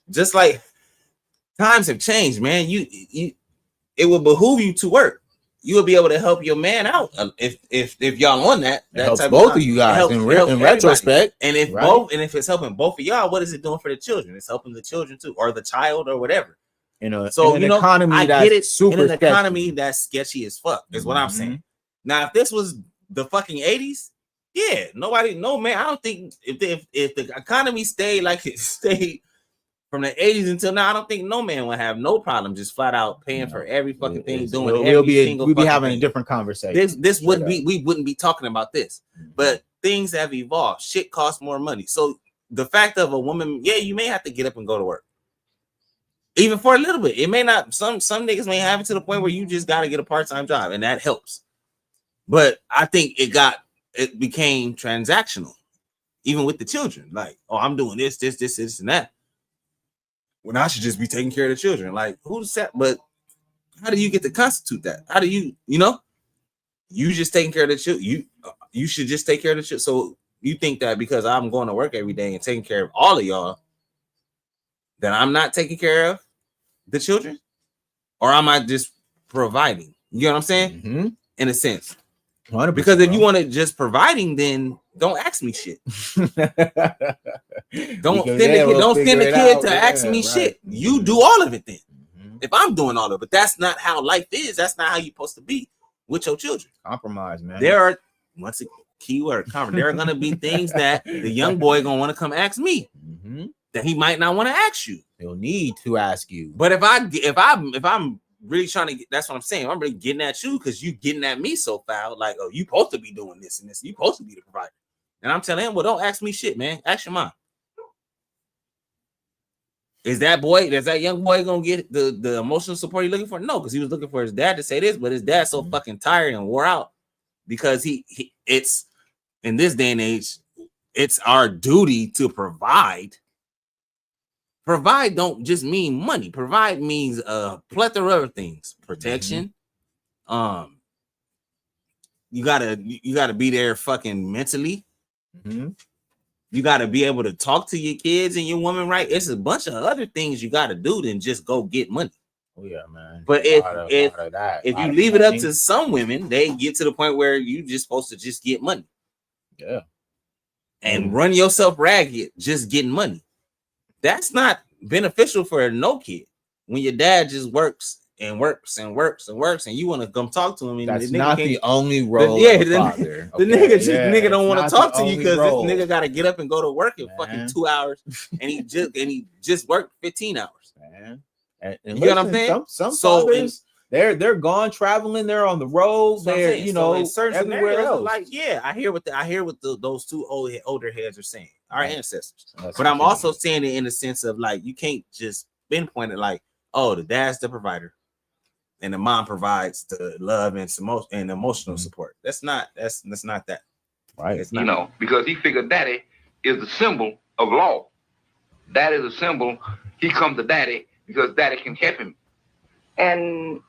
Just like times have changed, man. You it will behoove you to work. You will be able to help your man out if y'all on that helps type both of you guys in retrospect. And if if it's helping both of y'all, what is it doing for the children? It's helping the children too, or the child, or whatever. So in an economy I get it. In an economy that's sketchy as fuck is what I'm saying. Now, if this was the fucking 80s, yeah, no man. I don't think if the economy stayed like it stayed from the 80s until now, I don't think no man would have no problem just flat out paying for every fucking thing, doing every single. We'd be having a different conversation. This wouldn't be. We wouldn't be talking about this. But things have evolved. Shit costs more money. So the fact of a woman, yeah, you may have to get up and go to work, even for a little bit. It may not. Some niggas may have it to the point where you just got to get a part-time job, and that helps. But I think it became transactional, even with the children. Like, oh, I'm doing this, and that. When I should just be taking care of the children. Like, who's that? But how do you get to constitute that? How do you just taking care of the children? You should just take care of the children. So you think that because I'm going to work every day and taking care of all of y'all, that I'm not taking care of the children? Or am I just providing? You know what I'm saying? In a sense. 100%, because if you want to just providing, then don't ask me shit. Don't send the kid to ask me shit. You do all of it then. If I'm doing all of it, that's not how life is. That's not how you're supposed to be with your children. Compromise, man. There are, once a keyword, there are gonna be things that the young boy gonna want to come ask me that he might not want to ask you. He'll need to ask you. But if I'm really trying to get, that's what I'm saying. I'm really getting at you because you getting at me so foul. Like, oh, you supposed to be doing this and this. You supposed to be the provider. And I'm telling him, well, don't ask me shit, man. Ask your mom. Is that young boy gonna get the emotional support he's looking for? No, because he was looking for his dad to say this, but his dad's so fucking tired and wore out because it's in this day and age, it's our duty to provide. Provide don't just mean money. Provide means a plethora of things. Protection. You gotta be there fucking mentally. You gotta be able to talk to your kids and your woman, right? It's a bunch of other things you gotta do than just go get money. Oh yeah, man. But if you leave it up to some women, they get to the point where you just supposed to just get money. Yeah. And run yourself ragged just getting money. That's not beneficial for no kid. When your dad just works and works and works and works, and you want to come talk to him, and that's not the only role. The nigga don't want to talk to you because this nigga got to get up and go to work in fucking 2 hours, and he just worked 15 hours. Man, and you know what I'm saying? Some fathers, they're gone traveling. They're on the road. They're everywhere else. Like, yeah, I hear what those two older heads are saying. Our ancestors. But I'm also saying it in the sense of like, you can't just pinpoint it like, oh, the dad's the provider and the mom provides the love and emotional support. That's not that. Right. It's not. Because he figured daddy is the symbol of law. That is a symbol. He comes to daddy because daddy can help him. And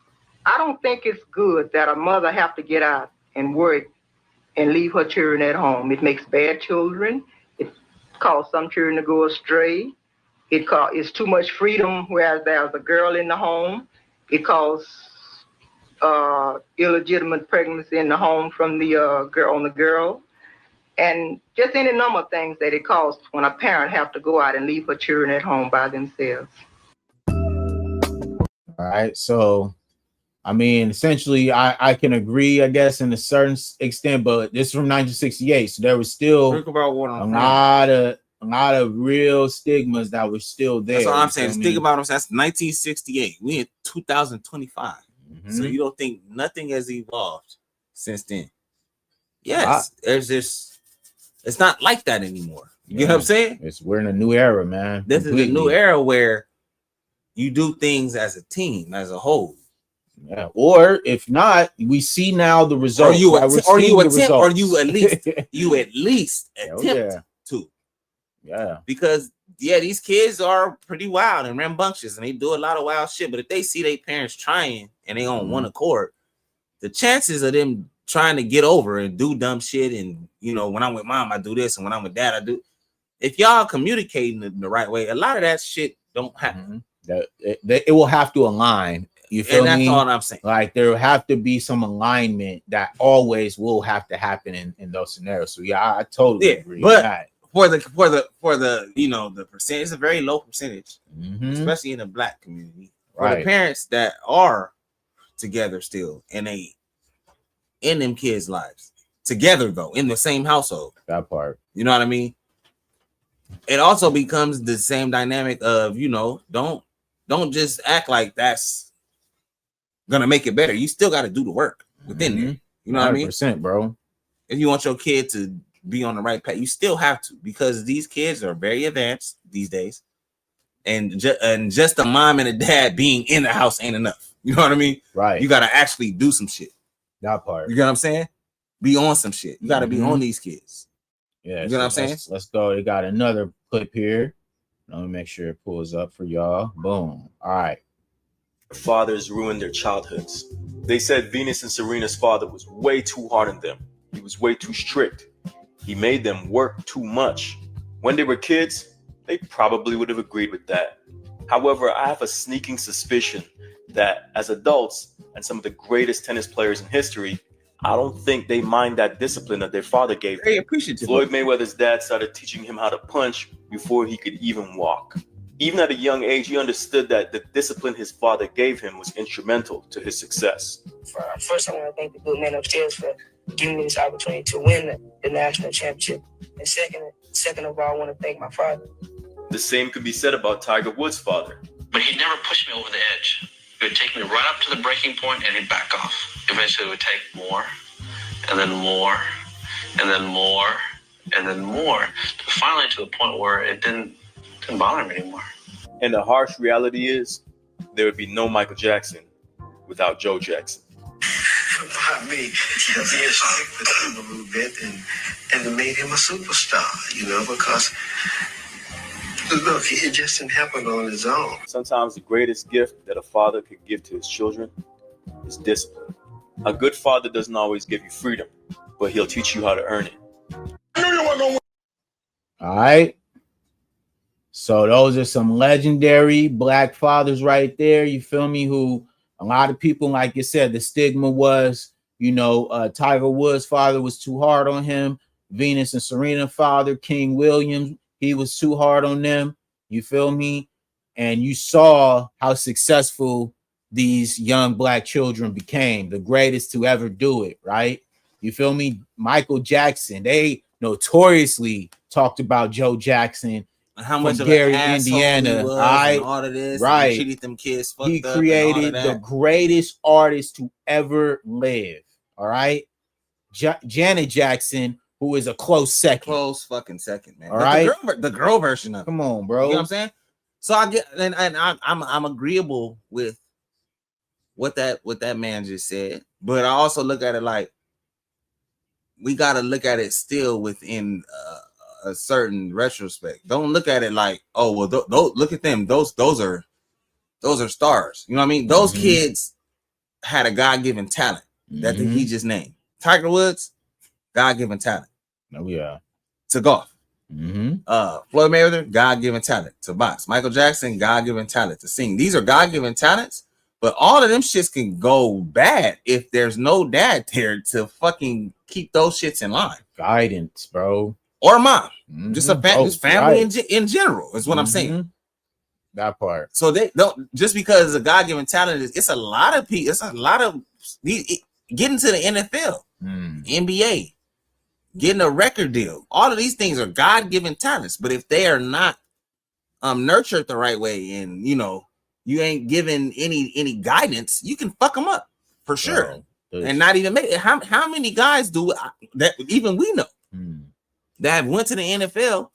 I don't think it's good that a mother have to get out and work and leave her children at home. It makes bad children. It causes some children to go astray. It's too much freedom, whereas there's a girl in the home. It causes illegitimate pregnancy in the home from the girl. And just any number of things that it causes when a parent have to go out and leave her children at home by themselves. All right, so I mean, essentially, I can agree, I guess, in a certain extent, but this is from 1968, so there was still a lot of real stigmas that were still there. That's what I'm saying. Think about them. That's 1968. We in 2025, so you don't think nothing has evolved since then? Yes, there's this. It's not like that anymore. You know what I'm saying? We're in a new era, man. This is a new era where you do things as a team, as a whole. Yeah. Or if not, we see now the results. Or you attempt, or you at least attempt to. Yeah. Because these kids are pretty wild and rambunctious, and they do a lot of wild shit. But if they see their parents trying and they on one accord, the chances of them trying to get over and do dumb shit, and when I'm with mom, I do this, and when I'm with dad, I do. If y'all communicating the right way, a lot of that shit don't happen. It will have to align. You feel me? And that's all I'm saying. Like there will have to be some alignment that always will have to happen in those scenarios. So yeah, I totally agree. But for the the percentage, it's a very low percentage, especially in the black community. For the parents that are together still in them kids' lives, together though, in the same household. That part. You know what I mean? It also becomes the same dynamic of, don't just act like that's gonna make it better. You still got to do the work within there. You know what I mean? 100%, bro. If you want your kid to be on the right path, you still have to, because these kids are very advanced these days, and just a mom and a dad being in the house ain't enough. You know what I mean? Right. You got to actually do some shit. That part. You know what I'm saying? Be on some shit. You got to be on these kids. Yeah. You know what I'm saying? Let's go. They got another clip here. Let me make sure it pulls up for y'all. Boom. All right. Fathers ruined their childhoods. They said Venus and Serena's father was way too hard on them. He was way too strict. He made them work too much. When they were kids, they probably would have agreed with that. However, I have a sneaking suspicion that as adults and some of the greatest tennis players in history, I don't think they mind that discipline that their father gave them. Very appreciative. Floyd Mayweather's dad started teaching him how to punch before he could even walk. Even at a young age, he understood that the discipline his father gave him was instrumental to his success. First, I want to thank the good man upstairs for giving me this opportunity to win the national championship. And second of all, I want to thank my father. The same could be said about Tiger Woods' father. But he'd never push me over the edge. He would take me right up to the breaking point and he'd back off. Eventually it would take more, and then more, and then more, and then more, finally to the point where it didn't bother me anymore. And the harsh reality is, there would be no Michael Jackson without Joe Jackson. By me, to be a stick with him a little bit and to make him a superstar, because look, it just didn't happen on his own. Sometimes the greatest gift that a father could give to his children is discipline. A good father doesn't always give you freedom, but he'll teach you how to earn it. All right. So those are some legendary black fathers right there. You feel me? Who a lot of people, like you said, the stigma was, Tiger Woods' father was too hard on him. Venus and Serena father, King Williams, he was too hard on them. You feel me? And you saw how successful these young black children became, the greatest to ever do it, right? You feel me? Michael Jackson, they notoriously talked about Joe Jackson, how much from of Gary, an Indiana, he was, and all of this, right? And treated them kids fucked he up, created the greatest artist to ever live. All right, Janet Jackson, who is a close fucking second, man. All right, the girl version of it. Come on, bro. You know what I'm saying? So I get, and I'm agreeable with what that man just said, but I also look at it like we got to look at it still within a certain retrospect. Don't look at it like, oh well, look at them. Those are stars. You know what I mean? Those kids had a God-given talent that he just named. Tiger Woods, God-given talent. Oh yeah. To golf. Floyd Mayweather, God-given talent to box. Michael Jackson, God-given talent to sing. These are God-given talents, but all of them shits can go bad if there's no dad there to fucking keep those shits in line. Guidance, bro. Or mom. Just family in general is what I'm saying. That part. So they don't, just because a God-given talent is, it's a lot of people, it's a lot of getting to the NFL, NBA, getting a record deal. All of these things are God-given talents, but if they are not nurtured the right way, and you ain't given any guidance, you can fuck them up for sure. And not even make it. How many guys do that even we know that went to the NFL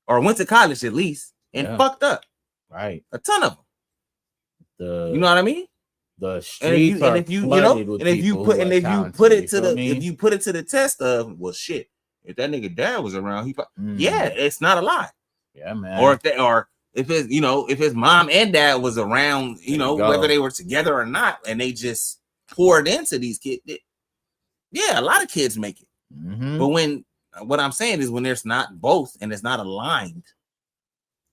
or went to college at least and fucked up? Right. A ton of them. You know what I mean? The streets are flooded with people. And if you put it to the test of, well, shit, if that nigga dad was around, yeah, it's not a lie. Yeah, man. Or if it's, you know, if his mom and dad was around, you know, whether they were together or not, and they just poured into these kids. Yeah, a lot of kids make it. But what I'm saying is when there's not both and it's not aligned,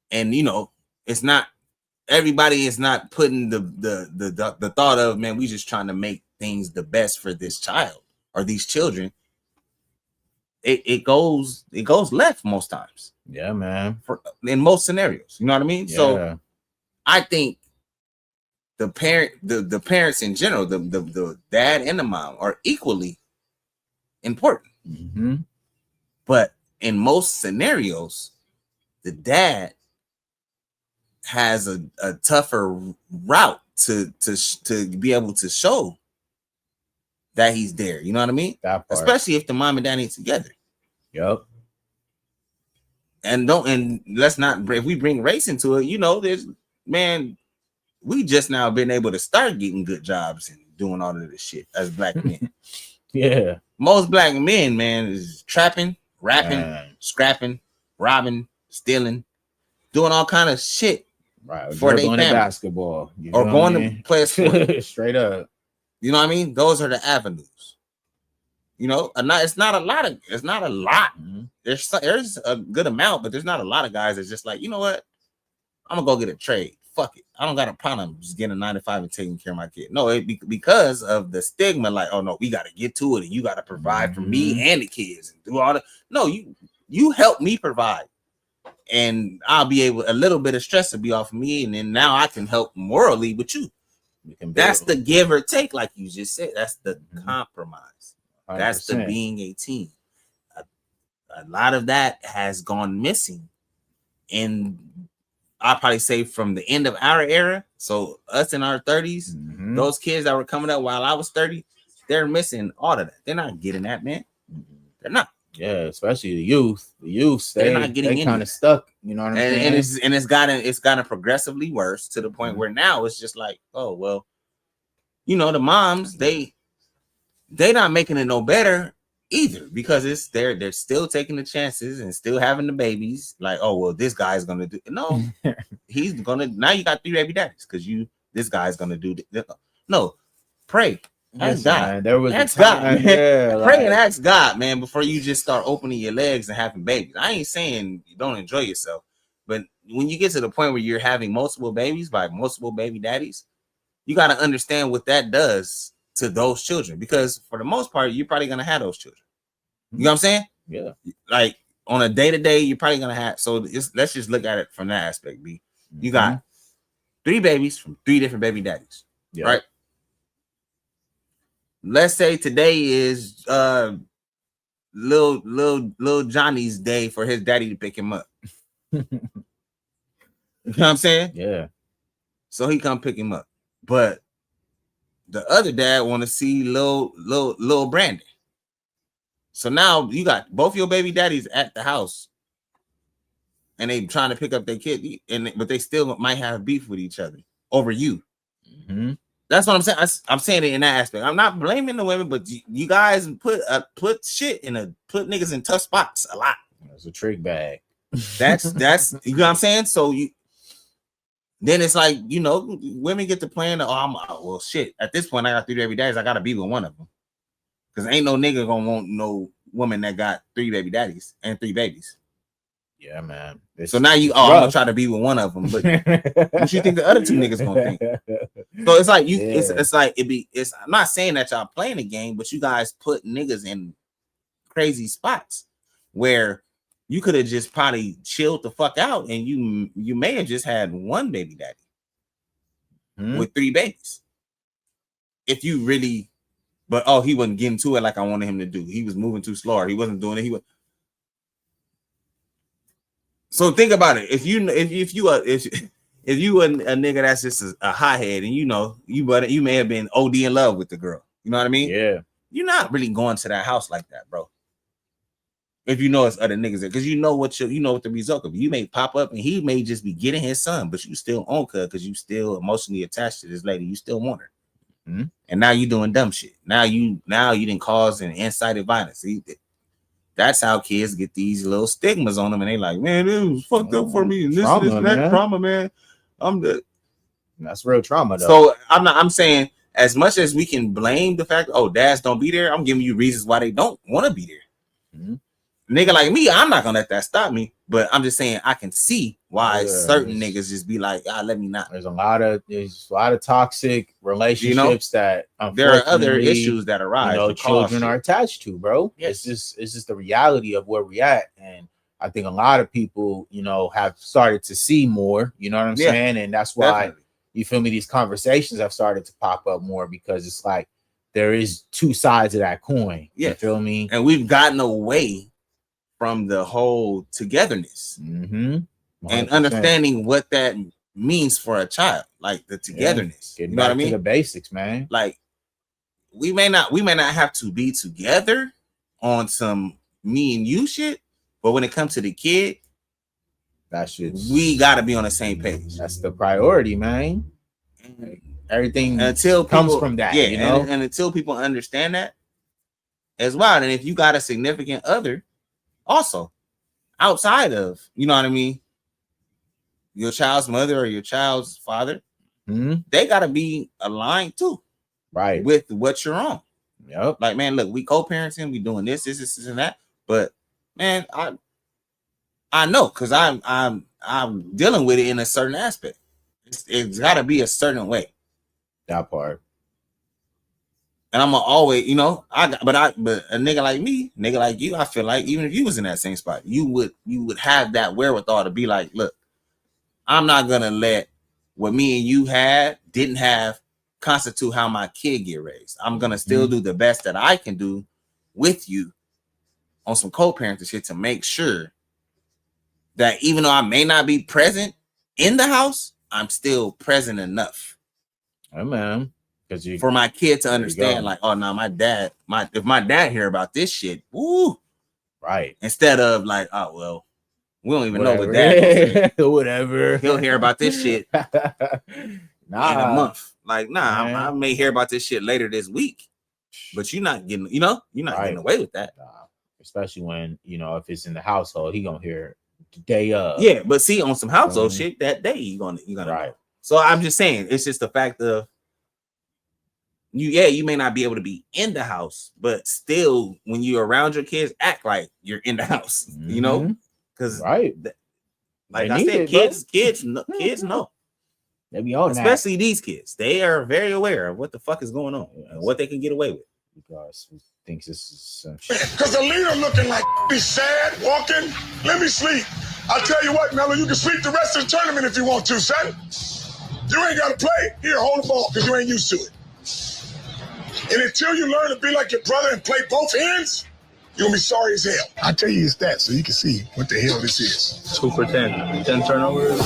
and you know, it's not everybody is not putting the thought of, man, we just trying to make things the best for this child or these children. It goes left most times. Yeah, man. In most scenarios, you know what I mean? Yeah. So I think the parents in general, the dad and the mom are equally important. But in most scenarios, the dad has a tougher route to be able to show that he's there. You know what I mean? Especially if the mom and dad ain't together. Yep. And let's not, if we bring race into it, you know, we just now been able to start getting good jobs and doing all of this shit as black men. Yeah. Most black men, man, is trapping, rapping, scrapping, robbing, stealing, doing all kind of shit. Right. For their family. Basketball. You know or going to play a sport. Straight up. You know what I mean? Those are the avenues. You know, it's not a lot. There's a good amount, but there's not a lot of guys that's just like, you know what? I'm gonna go get a trade. Fuck it. I don't got a problem just getting a 9 to 5 and taking care of my kid. No, because of the stigma, like, oh no, we gotta get to it and you gotta provide for me and the kids and do all that. No, you help me provide. And I'll be able, a little bit of stress will be off of me, and then now I can help morally with you. That's the give or take, like you just said. That's the compromise. 100%. That's the being a team. A lot of that has gone missing, and I'll probably say from the end of our era. So us in our 30s, those kids that were coming up while I was 30, they're missing all of that. They're not getting that, man. They're not. Yeah, especially the youth. The youth, they're not getting they kind of stuck. You know what I'm saying? And it's gotten progressively worse to the point where now it's just like, oh well, you know, the moms they not making it no better either, because they're still taking the chances and still having the babies. Like, oh well, this guy's gonna do no, he's gonna now you got 3 baby daddies because this guy's gonna do no, pray. Ask God. Man, there was ask God, man. Yeah, pray and ask God, man, before you just start opening your legs and having babies. I ain't saying you don't enjoy yourself, but when you get to the point where you're having multiple babies by multiple baby daddies, you got to understand what that does to those children, because for the most part, you're probably gonna have those children. You know what I'm saying? Yeah. Like on a day-to-day, you're probably gonna have. So let's just look at it from that aspect. B, you got 3 babies from 3 different baby daddies, right? Let's say today is little Johnny's day for his daddy to pick him up. You know what I'm saying? Yeah. So he come pick him up, but the other dad want to see little Brandon. So now you got both your baby daddies at the house, and they trying to pick up their kid, but they still might have beef with each other over you. That's what I'm saying. I'm saying it in that aspect. I'm not blaming the women, but you guys put niggas in tough spots a lot. It's a trick bag. That's you know what I'm saying. So then it's like, you know, women get to playing. Well, shit. At this point, I got 3 baby daddies. I gotta be with one of them, because ain't no nigga gonna want no woman that got 3 baby daddies and 3 babies. Yeah, man. So now I'm gonna try to be with one of them, but what you think the other 2 niggas gonna think? So it's like it's like I'm not saying that y'all playing the game, but you guys put niggas in crazy spots where you could have just probably chilled the fuck out, and you may have just had 1 baby daddy with 3 babies. If you really, but he wasn't getting to it like I wanted him to do. He was moving too slow, or he wasn't doing it. So think about it. If you a nigga that's just a hothead, and you know you may have been OD in love with the girl. You know what I mean? Yeah. You're not really going to that house like that, bro. If you know it's other niggas there, because you know what the result of. You may pop up and he may just be getting his son, but you still on her because you still emotionally attached to this lady. You still want her. and now you doing dumb shit. Now you didn't cause an incited violence. See, that's how kids get these little stigmas on them, and they like, man, it was fucked up for me, and this and that trauma, man. That's real trauma, though. So I'm saying, as much as we can blame the fact, oh, dads don't be there, I'm giving you reasons why they don't want to be there. Nigga like me, I'm not gonna let that stop me, but I'm just saying I can see why certain niggas just be like, let me not. There's a lot of toxic relationships that there are other issues that arise. Children are attached to, bro. Yes. It's just the reality of where we at, and I think a lot of people, have started to see more. You know what I'm saying? And that's why you feel me. These conversations have started to pop up more because it's like there is two sides of that coin. You feel me? And we've gotten away from the whole togetherness and understanding what that means for a child, like the togetherness. You know what I mean? The basics, man. Like we may not have to be together on some me and you shit, but when it comes to the kid, we gotta be on the same page. That's the priority, man. Everything until comes from that, and until people understand that as well. And if you got a significant other also outside of, you know what I mean, your child's mother or your child's father, they gotta be aligned too, right, with what you're on. Yep. Like, man, look, we co-parenting, we doing this, and that, but man, I know, because I'm dealing with it in a certain aspect. It's got to be a certain way. That part. And I'm gonna always, but a nigga like me, nigga like you, I feel like even if you was in that same spot, you would have that wherewithal to be like, look, I'm not gonna let what me and you didn't have constitute how my kid get raised. I'm gonna still do the best that I can do with you on some co-parenting shit to make sure that even though I may not be present in the house, I'm still present enough. Oh, man. For my kid to understand, like, oh no, if my dad hear about this shit, woo, right. Instead of like, oh well, we don't even know what dad whatever. He'll hear about this shit in a month. Like, I may hear about this shit later this week, but you're not getting, getting away with that. Especially when, if it's in the household, he gonna hear the day of. Yeah, but see, on some household shit that day, you're gonna know. So I'm just saying, it's just the fact of you may not be able to be in the house, but still when you're around your kids, act like you're in the house, because like I said, kids know. They be on especially these kids. They are very aware of what the fuck is going on and what they can get away with. Because he thinks this is some shit. Because the leader looking like he's sad, walking. Let me sleep. I'll tell you what, Mello, you can sleep the rest of the tournament if you want to, son. You ain't got to play. Here, hold the ball, because you ain't used to it. And until you learn to be like your brother and play both hands, you're going to be sorry as hell. I'll tell you his stats so you can see what the hell this is. 2 for 10. 10 turnovers.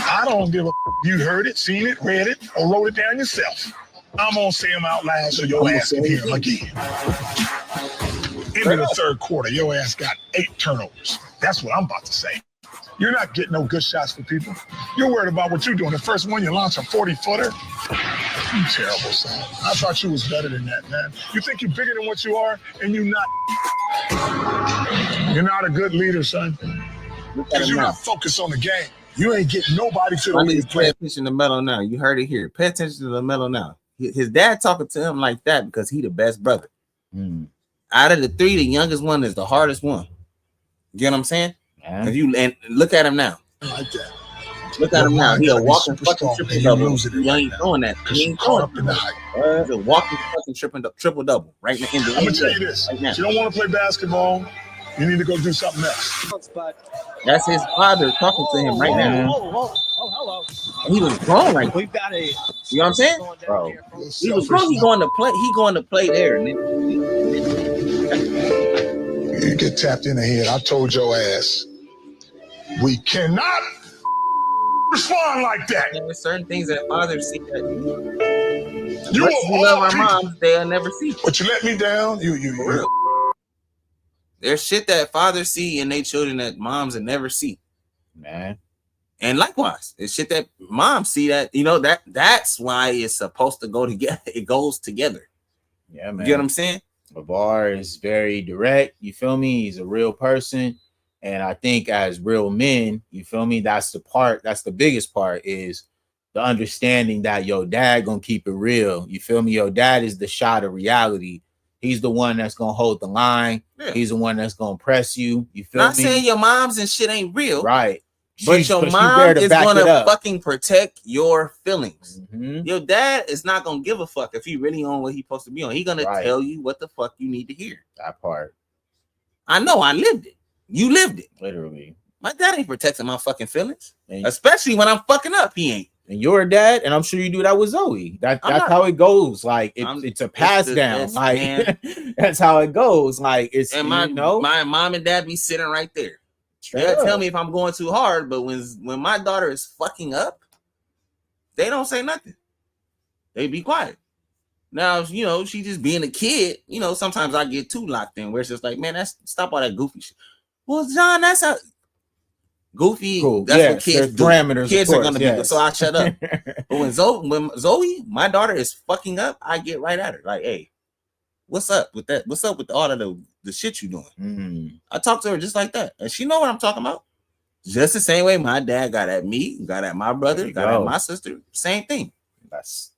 I don't give a you heard it, seen it, read it, or wrote it down yourself. I'm going to say them out loud so your ass can hear them again. Into the third quarter, your ass got 8 turnovers. That's what I'm about to say. You're not getting no good shots for people. You're worried about what you're doing. The first one, you launch a 40-footer. You terrible, son. I thought you was better than that, man. You think you're bigger than what you are, and you're not. You're not a good leader, son. Because you're not focused on the game. You ain't getting nobody to the lead. Pay attention to Melo now. You heard it here. Pay attention to Melo now. His dad talking to him like that because he the best brother. Out of the 3, the youngest one is the hardest one. You get what I'm saying? If you and look at him now. I like that. Look at him now. He a walking fucking triple double. He ain't throwing that. He ain't caught up in the hype. He's a walking fucking triple double right in the I'm gonna tell you this. Right now. If you don't want to play basketball, you need to go do something else. That's his father talking to him right now. Hello. And he was grown right We've got a. You know what I'm saying? Bro. He was grown. He going to play there. You get tapped in the head. I told your ass. We cannot respond like that. There's certain things that fathers see that you love our moms, they'll never see. But you let me down. You. There's shit that fathers see in their children that moms will never see. Man. And likewise, it's shit that moms see that, you know, that's why it's supposed to go together. It goes together. Yeah, man. You get what I'm saying? LeVar is very direct. You feel me? He's a real person. And I think as real men, you feel me? That's the biggest part is the understanding that your dad gonna keep it real. You feel me? Your dad is the shot of reality. He's the one that's gonna hold the line. Yeah. He's the one that's gonna press you. You feel me? Not saying your moms and shit ain't real. Right. But your mom is gonna fucking protect your feelings. Mm-hmm. Your dad is not gonna give a fuck if he really on what he's supposed to be on. He gonna tell you what the fuck you need to hear. That part. I know. I lived it. You lived it. Literally. My dad ain't protecting my fucking feelings, especially when I'm fucking up. He ain't. And you're a dad, and I'm sure you do that with Zoe. That's how it goes. Like it's a pass down. Like that's how it goes. Like it's and my mom and dad be sitting right there. They'll tell me if I'm going too hard, but when my daughter is fucking up, they don't say nothing. They be quiet. Now, you know, she just being a kid, you know, sometimes I get too locked in where it's just like, man, stop all that goofy shit. Well, John, that's how goofy. Cool. That's what kids do. Parameters. Kids are gonna be, so I shut up. But when Zoe, my daughter is fucking up, I get right at her. Like, hey, what's up with that? What's up with all of the shit you doing? Mm-hmm. I talk to her just like that, and she know what I'm talking about. Just the same way my dad got at me, got at my brother, got at my sister. Same thing. That's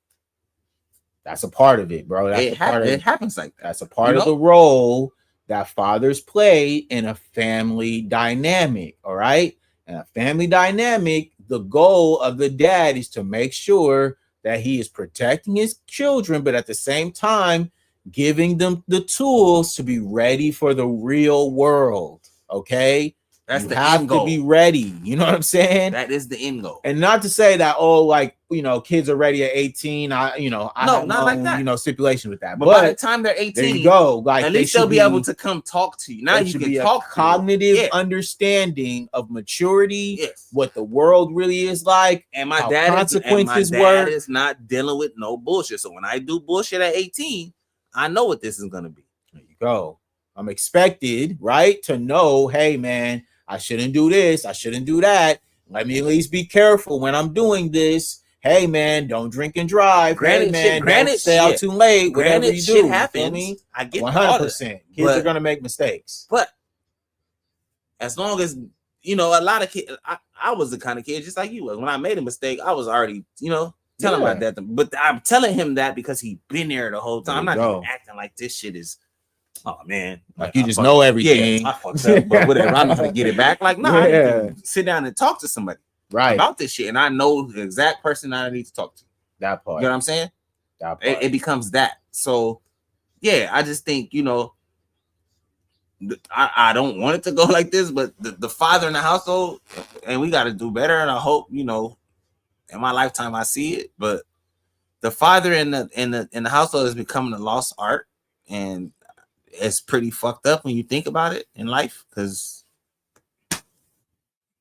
a part of it, bro. It happens like that. That's a part of the role that fathers play in a family dynamic. All right, and a family dynamic. The goal of the dad is to make sure that he is protecting his children, but at the same time, giving them the tools to be ready for the real world. Okay. That's you have to be ready. You know what I'm saying? That is the end goal. And not to say that, like, you know, kids are ready at 18. I have not like that. You know, stipulation with that. But by the time they're 18, there you go. Like, at least they'll be able to come talk to you. Now you can talk. Cognitive understanding of maturity, what the world really is like, and my dad is not dealing with no bullshit. So when I do bullshit at 18, I know what this is gonna be. There you go. I'm expected, right, to know, hey man, I shouldn't do this, I shouldn't do that. Let me at least be careful when I'm doing this. Hey man, don't drink and drive. Granted, don't stay out too late. Whatever you do, shit happens. I get 100%. Kids are gonna make mistakes, but as long as you know, a lot of kids. I was the kind of kid just like you was. When I made a mistake, I was already, you know, telling my dad. But I'm telling him that because he been there the whole time. I'm not even acting like this shit is. Oh man, like you just know everything. Yeah, I fucked up, but whatever. I'm not gonna get it back. Like, nah, I need to sit down and talk to somebody about this shit, and I know the exact person I need to talk to. That part. You know what I'm saying? That part. It becomes that. So, yeah, I just think, you know, I don't want it to go like this, but the father in the household, and we got to do better. And I hope, you know, in my lifetime I see it. But the father in the household is becoming a lost art, and it's pretty fucked up when you think about it in life, because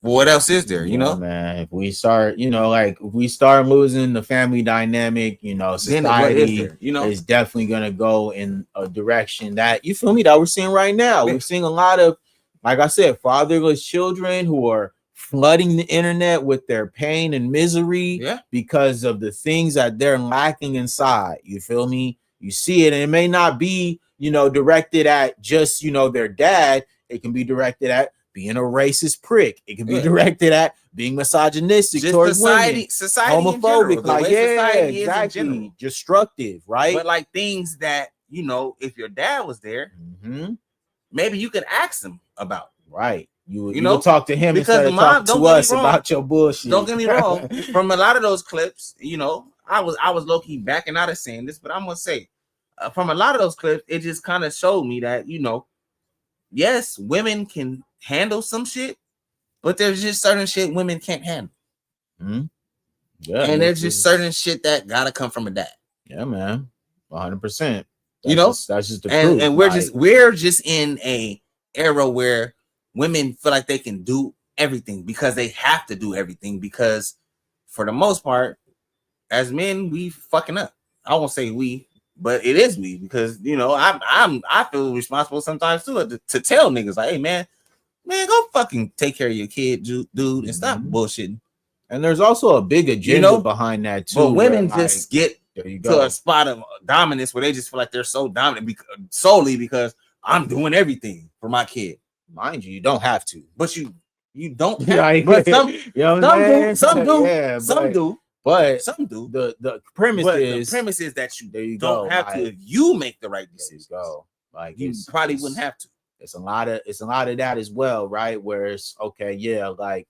what else is there, you know? Man, if we start, you know, like if we start losing the family dynamic, you know, society is definitely gonna go in a direction that, you feel me, that we're seeing right now. We're seeing a lot of, like I said, fatherless children who are flooding the internet with their pain and misery because of the things that they're lacking inside. You feel me? You see it, and it may not be, you know, directed at just, you know, their dad. It can be directed at being a racist prick. It can be directed at being misogynistic just towards women, homophobic, like exactly, destructive, right? But like things that, you know, if your dad was there, maybe you could ask him about. Right. You know, talk to him because instead of talk to us about your bullshit. Don't get me wrong. From a lot of those clips, you know, I was low key backing out of saying this, but I'm gonna say. From a lot of those clips, it just kind of showed me that, you know, yes, women can handle some shit, but there's just certain shit women can't handle. Yeah, and there's just certain shit that gotta come from a dad. Yeah, man, 100%. You know, that's just the truth. And we're just in a era where women feel like they can do everything because they have to do everything, because for the most part, as men, we fucking up. I won't say we. But it is me, because, you know, I feel responsible sometimes too to tell niggas like, hey man, go fucking take care of your kid, dude, and stop bullshitting. And there's also a big agenda behind that too. But women just get to a spot of dominance where they just feel like they're so dominant solely because I'm doing everything for my kid. Mind you, you don't have to. But you don't have but some do. Some do. Yeah, some do. But some do. The premise is that you don't have to if you make the right decision. Go. Like you probably wouldn't have to. It's a lot of that as well, right? Where it's okay, yeah, like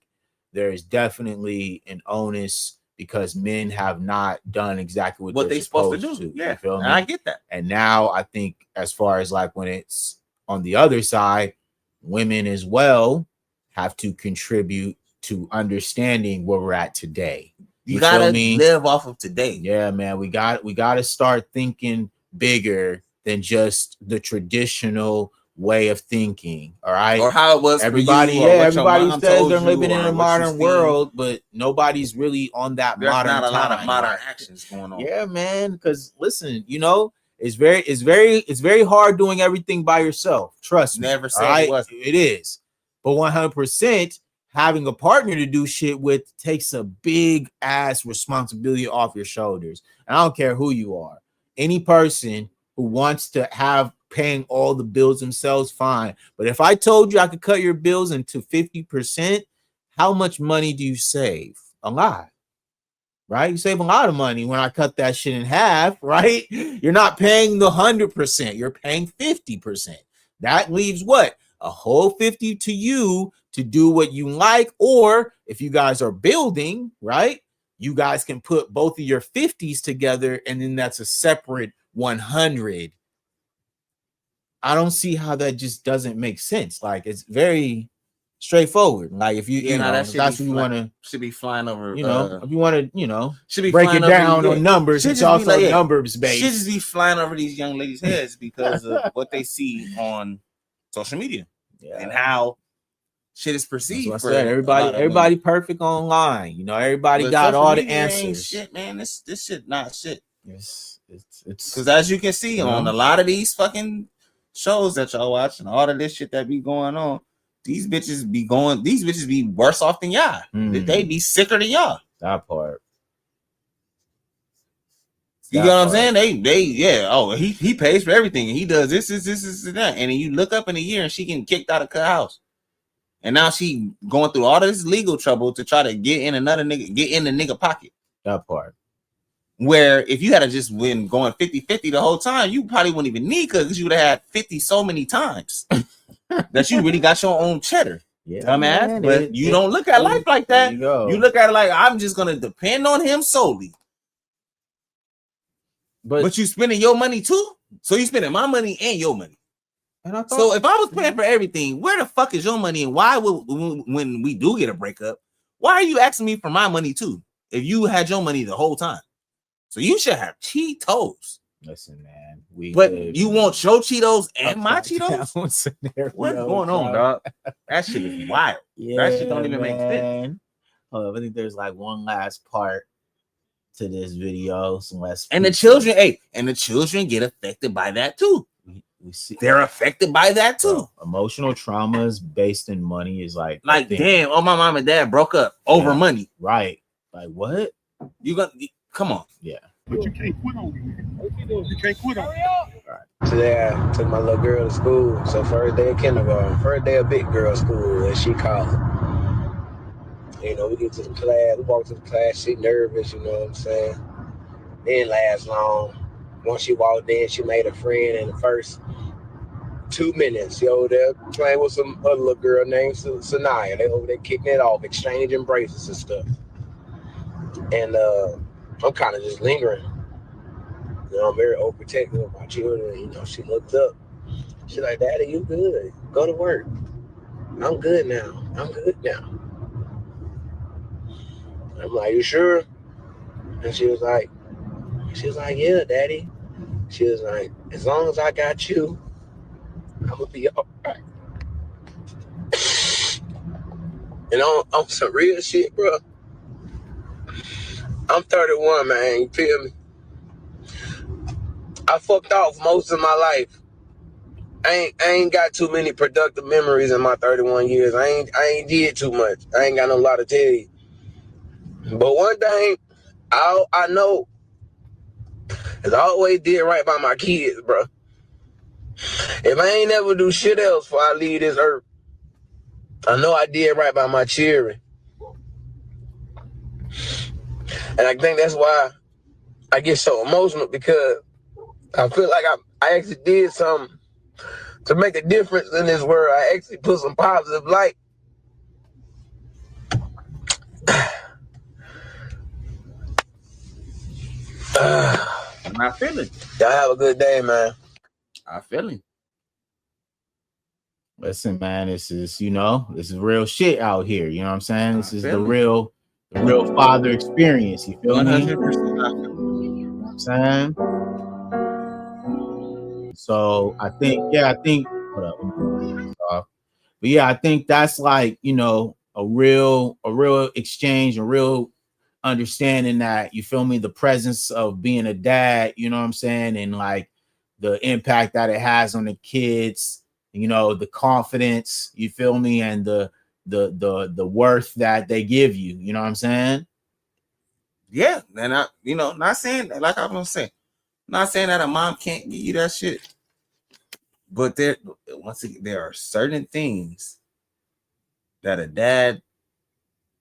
there is definitely an onus because men have not done exactly what they're supposed to do. Yeah, you feel me? I get that. And now I think as far as like when it's on the other side, women as well have to contribute to understanding where we're at today. You gotta live off of today. Yeah, man. We got to start thinking bigger than just the traditional way of thinking. All right, or how it was everybody. For you, everybody says they're living in a modern world, but nobody's really on that modern. There's not a time, lot of modern actions going on. Yeah, man. Because listen, it's very hard doing everything by yourself. Trust me. Never say it wasn't. It is, but 100%. Having a partner to do shit with takes a big ass responsibility off your shoulders. And I don't care who you are. Any person who wants to have paying all the bills themselves, fine. But if I told you I could cut your bills into 50%, how much money do you save? A lot. Right? You save a lot of money when I cut that shit in half, right? You're not paying the 100%. You're paying 50%. That leaves what? A whole 50 to you to do what you like, or if you guys are building, right, you guys can put both of your 50s together and then that's a separate 100. I don't see how that just doesn't make sense. Like it's very straightforward. Like if you, that's what you want to should be flying over, if you want to, should be break it down on numbers. It's also numbers based. Should just be flying over these young ladies' heads because of what they see on social media and how shit is perceived. For everybody perfect online. Everybody got all the answers. Shit, man. This shit not shit. It's because as you can see on a lot of these fucking shows that y'all watch and all of this shit that be going on, these bitches be worse off than y'all. They be sicker than y'all. That part. You know what I'm saying? He pays for everything and he does this, and that. And then you look up in a year and she getting kicked out of her house. And now she going through all of this legal trouble to try to get in the nigga pocket. That part. Where if you had just been going 50-50 the whole time, you probably wouldn't even need because you would have had 50 so many times that you really got your own cheddar. Yeah, dumbass. But you don't look at life like that. You look at it like I'm just gonna depend on him solely. But you spending your money too? So you spending my money and your money. So if I was paying for everything, where the fuck is your money? And why would when we do get a breakup, why are you asking me for my money too? If you had your money the whole time. So you should have Cheetos. Listen, man. You want your Cheetos and my Cheetos? What's going on, dog? That shit is wild. Yeah, that shit don't even make sense. I think there's like one last part to this video. And the children get affected by that too. We see they're affected by that too. Emotional traumas based in money is like damn, my mom and dad broke up over money. Right. Like what? You gonna come on. Yeah. But you can't quit on me. You can't quit on me. Right. Today I took my little girl to school. So first day of kindergarten, first day of big girl school, as she called it. We get to the class, we walk to the class, she nervous, you know what I'm saying? Didn't last long. Once she walked in, she made a friend in the first 2 minutes. She over there playing with some other little girl named Sanaya. They over there kicking it off, exchanging embraces and stuff. And I'm kind of just lingering. I'm very overprotective of my children. She looked up. She's like, Daddy, you good. Go to work. I'm good now. I'm like, you sure? And she was like, yeah, Daddy. She was like, as long as I got you, I'm gonna be all right. And on some real shit, bro. I'm 31, man. You feel me? I fucked off most of my life. I ain't got too many productive memories in my 31 years. I ain't did too much. I ain't got no lot to tell you. But one thing I know is I always did right by my kids, bro. If I ain't never do shit else before I leave this earth, I know I did right by my children. And I think that's why I get so emotional, because I feel like I actually did something to make a difference in this world. I actually put some positive light. And I feel it. Y'all have a good day, man. I feel it. Listen, man, this is real shit out here. You know what I'm saying? This is the real father experience. You feel 100%. me? You know what I'm saying? So I think, hold up. But yeah, I think that's like, a real exchange, a real understanding that, you feel me, the presence of being a dad, you know what I'm saying, and like the impact that it has on the kids, the confidence, you feel me, and the worth that they give you, you know what I'm saying? Yeah, and I, not saying that, like I was gonna say, not saying that a mom can't give you that shit, but once again, there are certain things that a dad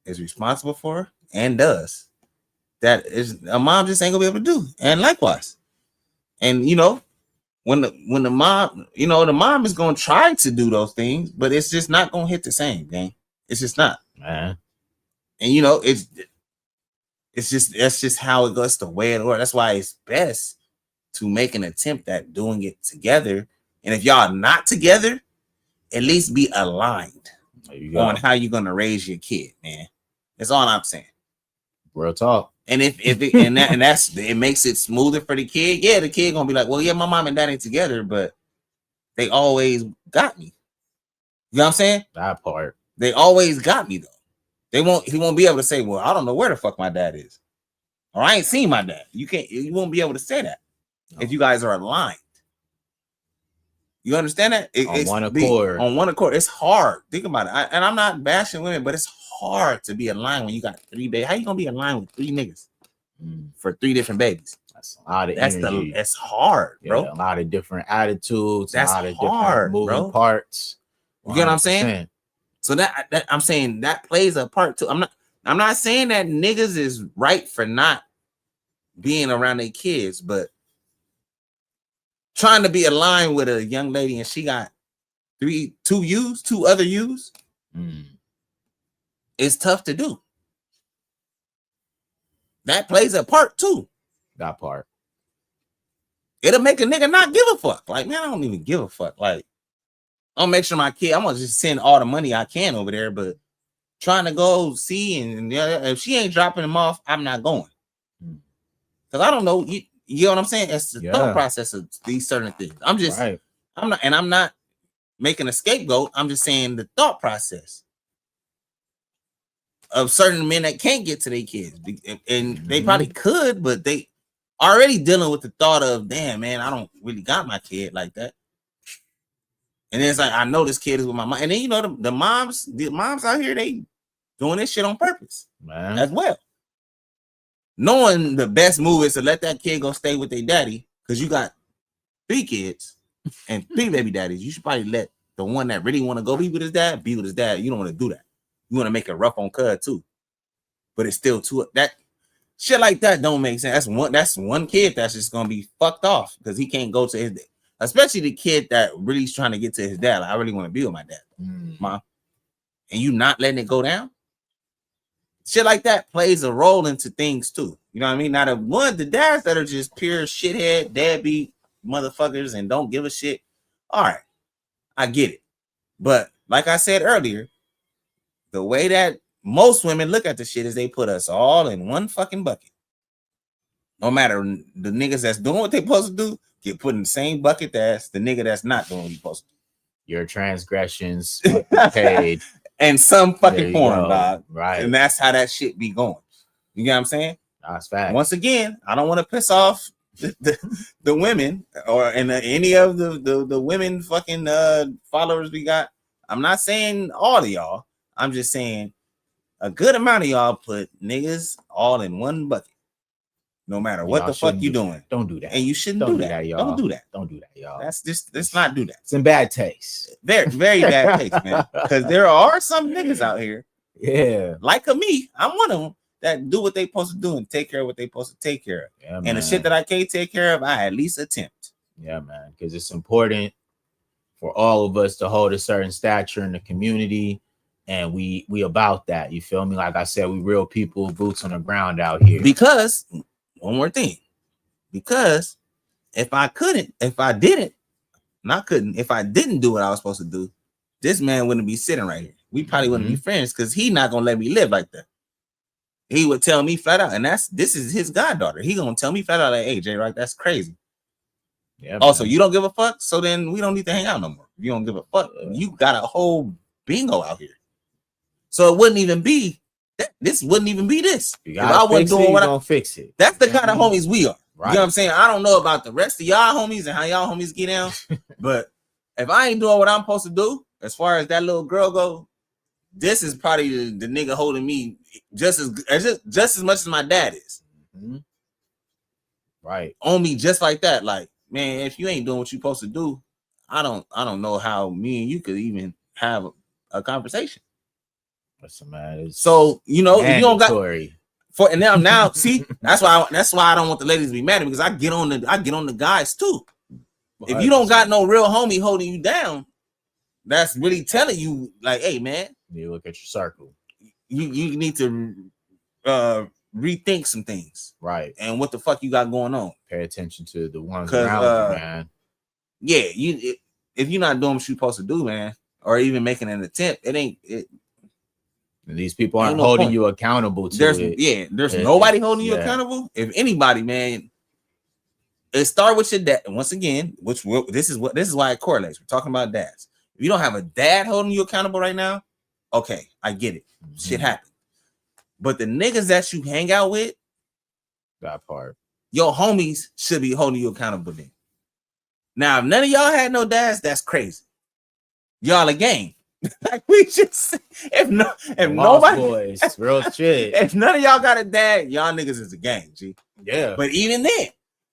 is responsible for and does that is a mom just ain't gonna be able to do, and likewise, and when the mom, the mom is gonna try to do those things, but it's just not gonna hit the same, gang. It's just not, man. And it's just, that's just how it goes, the way it works. That's why it's best to make an attempt at doing it together. And if y'all not together, at least be aligned on how you're gonna raise your kid, man. That's all I'm saying. Real talk. And if it makes it smoother for the kid. Yeah, the kid gonna be like, well, yeah, my mom and dad ain't together, but they always got me. You know what I'm saying? That part. They always got me though. He won't be able to say, well, I don't know where the fuck my dad is, or I ain't seen my dad. You won't be able to say that if you guys are aligned. You understand that? On one accord. On one accord. It's hard. Think about it. And I'm not bashing women, but it's hard to be aligned when you got 3 babies. How you gonna be aligned with 3 niggas for 3 different babies? That's a lot of energy. That's hard, bro. Yeah, a lot of different attitudes. That's a lot of hard, different moving bro. parts. 100%. You get what I'm saying? So that I'm saying that plays a part too. I'm not saying that niggas is right for not being around their kids, but trying to be aligned with a young lady and she got 2 other U's, it's tough to do. That plays a part too. That part. It'll make a nigga not give a fuck. Like, man, I don't even give a fuck. Like, I'll make sure my kid, I'm gonna just send all the money I can over there, but trying to go see and if she ain't dropping them off, I'm not going. Because I don't know, you know what I'm saying? It's the thought process of these certain things. I'm not making a scapegoat. I'm just saying the thought process of certain men that can't get to their kids, and they probably could, but they already dealing with the thought of, damn, man, I don't really got my kid like that. And then it's like, I know this kid is with my mom. And then, the moms out here, they doing this shit on purpose, man, as well. Knowing the best move is to let that kid go stay with their daddy, because you got 3 kids and 3 baby daddies. You should probably let the one that really want to go be with his dad be with his dad. You don't want to do that. You want to make it rough on cud too. But it's still that shit like that don't make sense. That's one kid that's just gonna be fucked off because he can't go to his dad. Especially the kid that really is trying to get to his dad. Like, I really want to be with my dad, mom. And you not letting it go down. Shit like that plays a role into things too. You know what I mean? Now the dads that are just pure shithead, deadbeat motherfuckers and don't give a shit. All right, I get it. But like I said earlier, the way that most women look at the shit is they put us all in one fucking bucket. No matter the niggas that's doing what they supposed to do, get put in the same bucket as the nigga that's not doing what he's supposed to do. Your transgressions paid. And some fucking porn, dog. Right. And that's how that shit be going. You get what I'm saying? That's fact. Once again, I don't want to piss off the women or any of the women fucking followers we got. I'm not saying all of y'all. I'm just saying a good amount of y'all put niggas all in one bucket. No matter what the fuck you doing. Don't do that. And you shouldn't do that, y'all. Don't do that. Don't do that, y'all. That's just, let's not do that. It's in bad taste. Very, very bad taste, man. Because there are some niggas out here. Yeah. Like me, I'm one of them that do what they supposed to do and take care of what they supposed to take care of. Yeah, and man. the shit that I can't take care of, I at least attempt. Yeah, man. Because it's important for all of us to hold a certain stature in the community. And we about that. You feel me? Like I said, we real people, boots on the ground out here. Because one more thing. Because if I didn't do what I was supposed to do, this man wouldn't be sitting right here. We probably wouldn't be friends because he's not gonna let me live like that. He would tell me flat out, and this is his goddaughter. He gonna tell me flat out, like, hey, J Rock, that's crazy. Yeah. Also, you don't give a fuck, so then we don't need to hang out no more. You don't give a fuck. You got a whole bingo out here. So it wouldn't even be this. Wouldn't even be this. If I wasn't doing what I don't fix it. That's the kind of homies we are. Right. You know what I'm saying? I don't know about the rest of y'all homies and how y'all homies get down, but if I ain't doing what I'm supposed to do, as far as that little girl go, this is probably the nigga holding me just as much as my dad is. Right. On me just like that. Like, man, if you ain't doing what you're supposed to do, I don't know how me and you could even have a conversation. Listen, man, so you know, if you don't got for and now see, that's why I don't want the ladies to be mad at me, because I get on the guys too. If you don't got no real homie holding you down, that's really telling you, like, hey man, you look at your circle. You need to rethink some things, right? And what the fuck you got going on? Pay attention to the ones around you, man. Yeah, if you're not doing what you're supposed to do, man, or even making an attempt, it. And these people aren't holding you accountable to it. Yeah, there's nobody holding you accountable. If anybody, man, it start with your dad. Once again, this is why it correlates. We're talking about dads. If you don't have a dad holding you accountable right now, okay, I get it. Shit happens. But the niggas that you hang out with, that part, your homies should be holding you accountable then. Now, if none of y'all had no dads, that's crazy. Y'all a gang. Like we just if nobody boys, real shit. If none of y'all got a dad, y'all niggas is a gang, G. Yeah. But even then,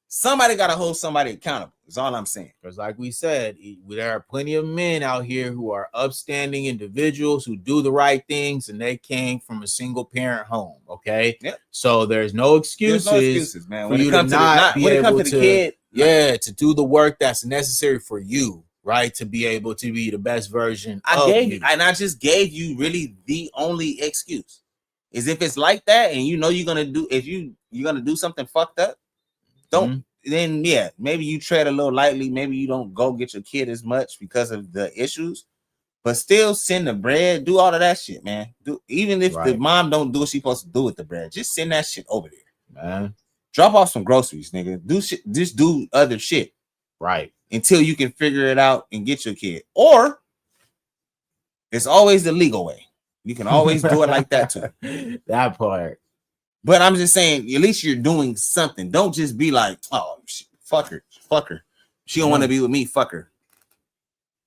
somebody gotta hold somebody accountable. Is all I'm saying. Because like we said, there are plenty of men out here who are upstanding individuals who do the right things, and they came from a single parent home. Okay. Yep. So there's no excuses, man. For when you it comes to not be able to kid, to do the work that's necessary for you. Right, to be able to be the best version I just gave you really the only excuse is if it's like that and you know you're gonna do something fucked up, don't then maybe you tread a little lightly, maybe you don't go get your kid as much because of the issues, but still send the bread, do all of that shit, man. Even if the mom don't do what she's supposed to do with the bread, just send that shit over there, man. Drop off some groceries, nigga. Do shit, just do other shit, right? Until you can figure it out and get your kid. Or it's always the legal way. You can always do it like that too. That part. But I'm just saying, at least you're doing something. Don't just be like, oh, fuck her. She don't want to be with me, fuck her.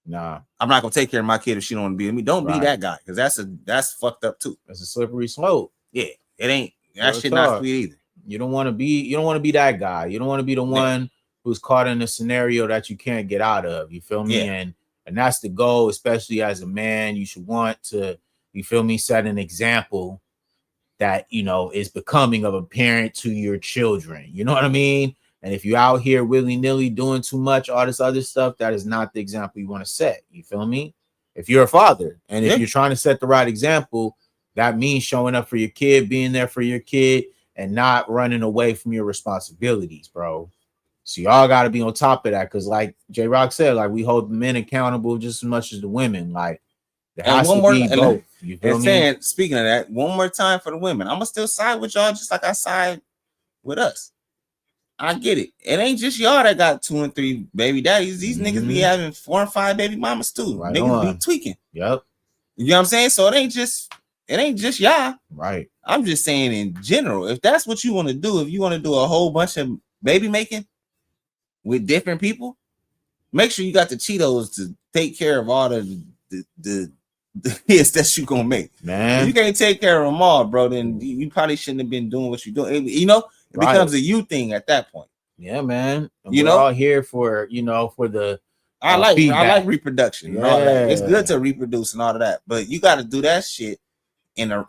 Nah. I'm not gonna take care of my kid if she don't want to be with me. Don't be that guy, because that's fucked up too. That's a slippery slope. Yeah, it ain't. That shit not sweet either. You don't want to be that guy. You don't want to be the one who's caught in a scenario that you can't get out of. You feel me? Yeah. And that's the goal, especially as a man. You should want to, you feel me, set an example that, you know, is becoming of a parent to your children. You know what I mean? And if you're out here willy-nilly doing too much, all this other stuff, that is not the example you want to set. You feel me? If you're a father and if you're trying to set the right example, that means showing up for your kid, being there for your kid, and not running away from your responsibilities, bro. So y'all got to be on top of that, because like J Rock said, like we hold the men accountable just as much as the women. Like there has to be both. You feel me? Saying, speaking of that, one more time for the women, I'm gonna still side with y'all just like I side with us. I get it. It ain't just y'all that got 2 and 3 baby daddies. These niggas be having 4 and 5 baby mamas too. Right niggas on. be tweaking. Yep. You know what I'm saying? So it ain't just y'all. Right. I'm just saying in general, if that's what you want to do, if you want to do a whole bunch of baby making with different people, make sure you got the Cheetos to take care of all the the hits that you gonna make, man. If you can't take care of them all, bro, then you probably shouldn't have been doing what you're doing. You know, it becomes a you thing at that point. Yeah, man. And you we're know, all here for for the. I like feedback. reproduction and all that. It's good to reproduce and all of that, but you got to do that shit in a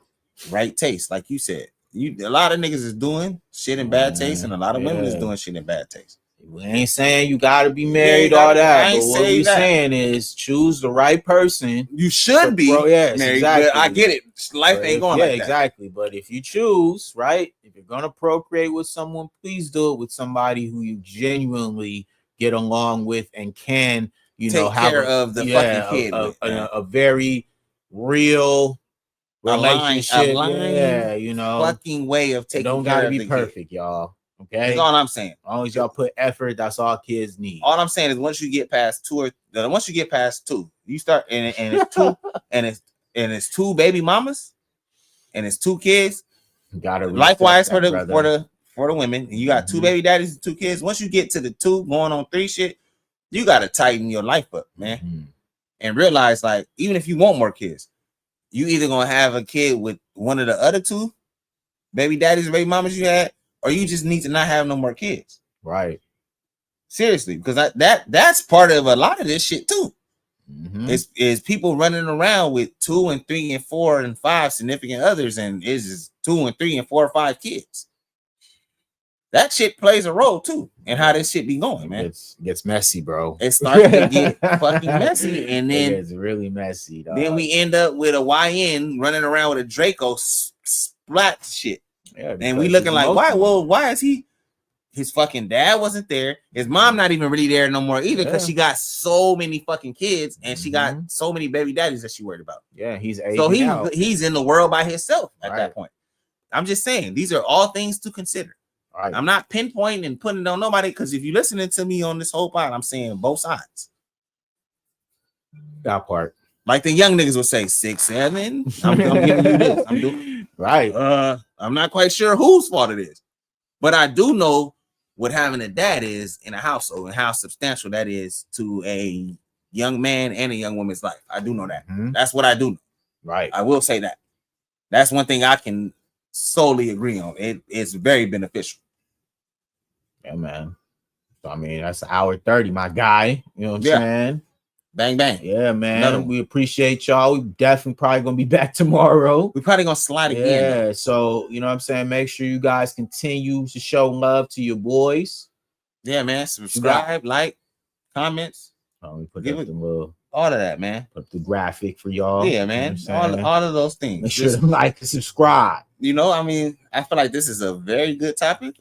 right taste, like you said. A lot of niggas is doing shit in bad taste, and a lot of women is doing shit in bad taste. We ain't saying you got to be married, all that. But what we saying is choose the right person. You should be yes, married, exactly. but I get it. Life ain't going like that. Exactly. But if you choose, right, if you're gonna procreate with someone, please do it with somebody who you genuinely get along with and can, take care of the fucking kid. A very real relationship. Fucking way of taking care of the kid. Don't gotta be perfect, y'all. Okay, that's all I'm saying. As long as y'all put effort, that's all kids need. All I'm saying is once you get past two, you start and it's two and it's two baby mamas and it's two kids. You gotta likewise for the women. And you got two baby daddies and two kids. Once you get to the 2 going on 3 shit, you gotta tighten your life up, man, and realize like even if you want more kids, you either gonna have a kid with one of the other 2 baby daddies, baby mamas you had. Or you just need to not have no more kids. Right. Seriously, because that's part of a lot of this shit too. Is people running around with 2 and 3 and 4 and 5 significant others, and it's just 2 and 3 and 4 or 5 kids. That shit plays a role too in how this shit be going, man. It gets messy, bro. It starts to get fucking messy, and then it's really messy. Dog. Then we end up with a YN running around with a Draco splat shit. Yeah, and we looking like, why? Well, why is he? His fucking dad wasn't there. His mom not even really there no more either, because she got so many fucking kids and she got so many baby daddies that she worried about. Yeah, he's in the world by himself at that point. I'm just saying these are all things to consider. Right. I'm not pinpointing and putting it on nobody, because if you're listening to me on this whole pod, I'm saying both sides. That part. Like the young niggas will say 6, 7. I'm giving you this. I'm doing right. I'm not quite sure whose fault it is, but I do know what having a dad is in a household and how substantial that is to a young man and a young woman's life. I do know that. That's what I do know. Right. I will say that. That's one thing I can solely agree on. It's very beneficial. Yeah, man. So, I mean, that's 1:30, my guy. You know what I'm saying? Bang, bang. Yeah, man. We appreciate y'all. We definitely probably going to be back tomorrow. We're probably going to slide again. Yeah. So, you know what I'm saying? Make sure you guys continue to show love to your boys. Yeah, man. Subscribe, like, comments. We put up the little, all of that, man. Put the graphic for y'all. Yeah, man. You know all of those things. Make sure to like and subscribe. You know, I mean, I feel like this is a very good topic.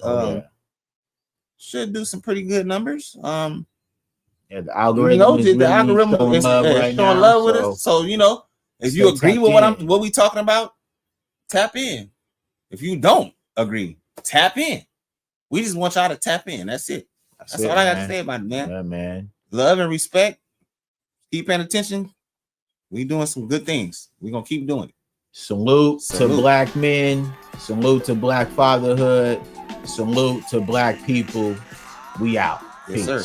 Should do some pretty good numbers. Yeah, the algorithm is showing love with us. So, you know, if you agree with what we talking about, tap in. If you don't agree, tap in. We just want y'all to tap in. That's it. That's all I got to say about it, man. Yeah, man. Love and respect. Keep paying attention. We doing some good things. We're going to keep doing it. Salute to black men. Salute to black fatherhood. Salute to black people. We out. Yes, Peace. Sir.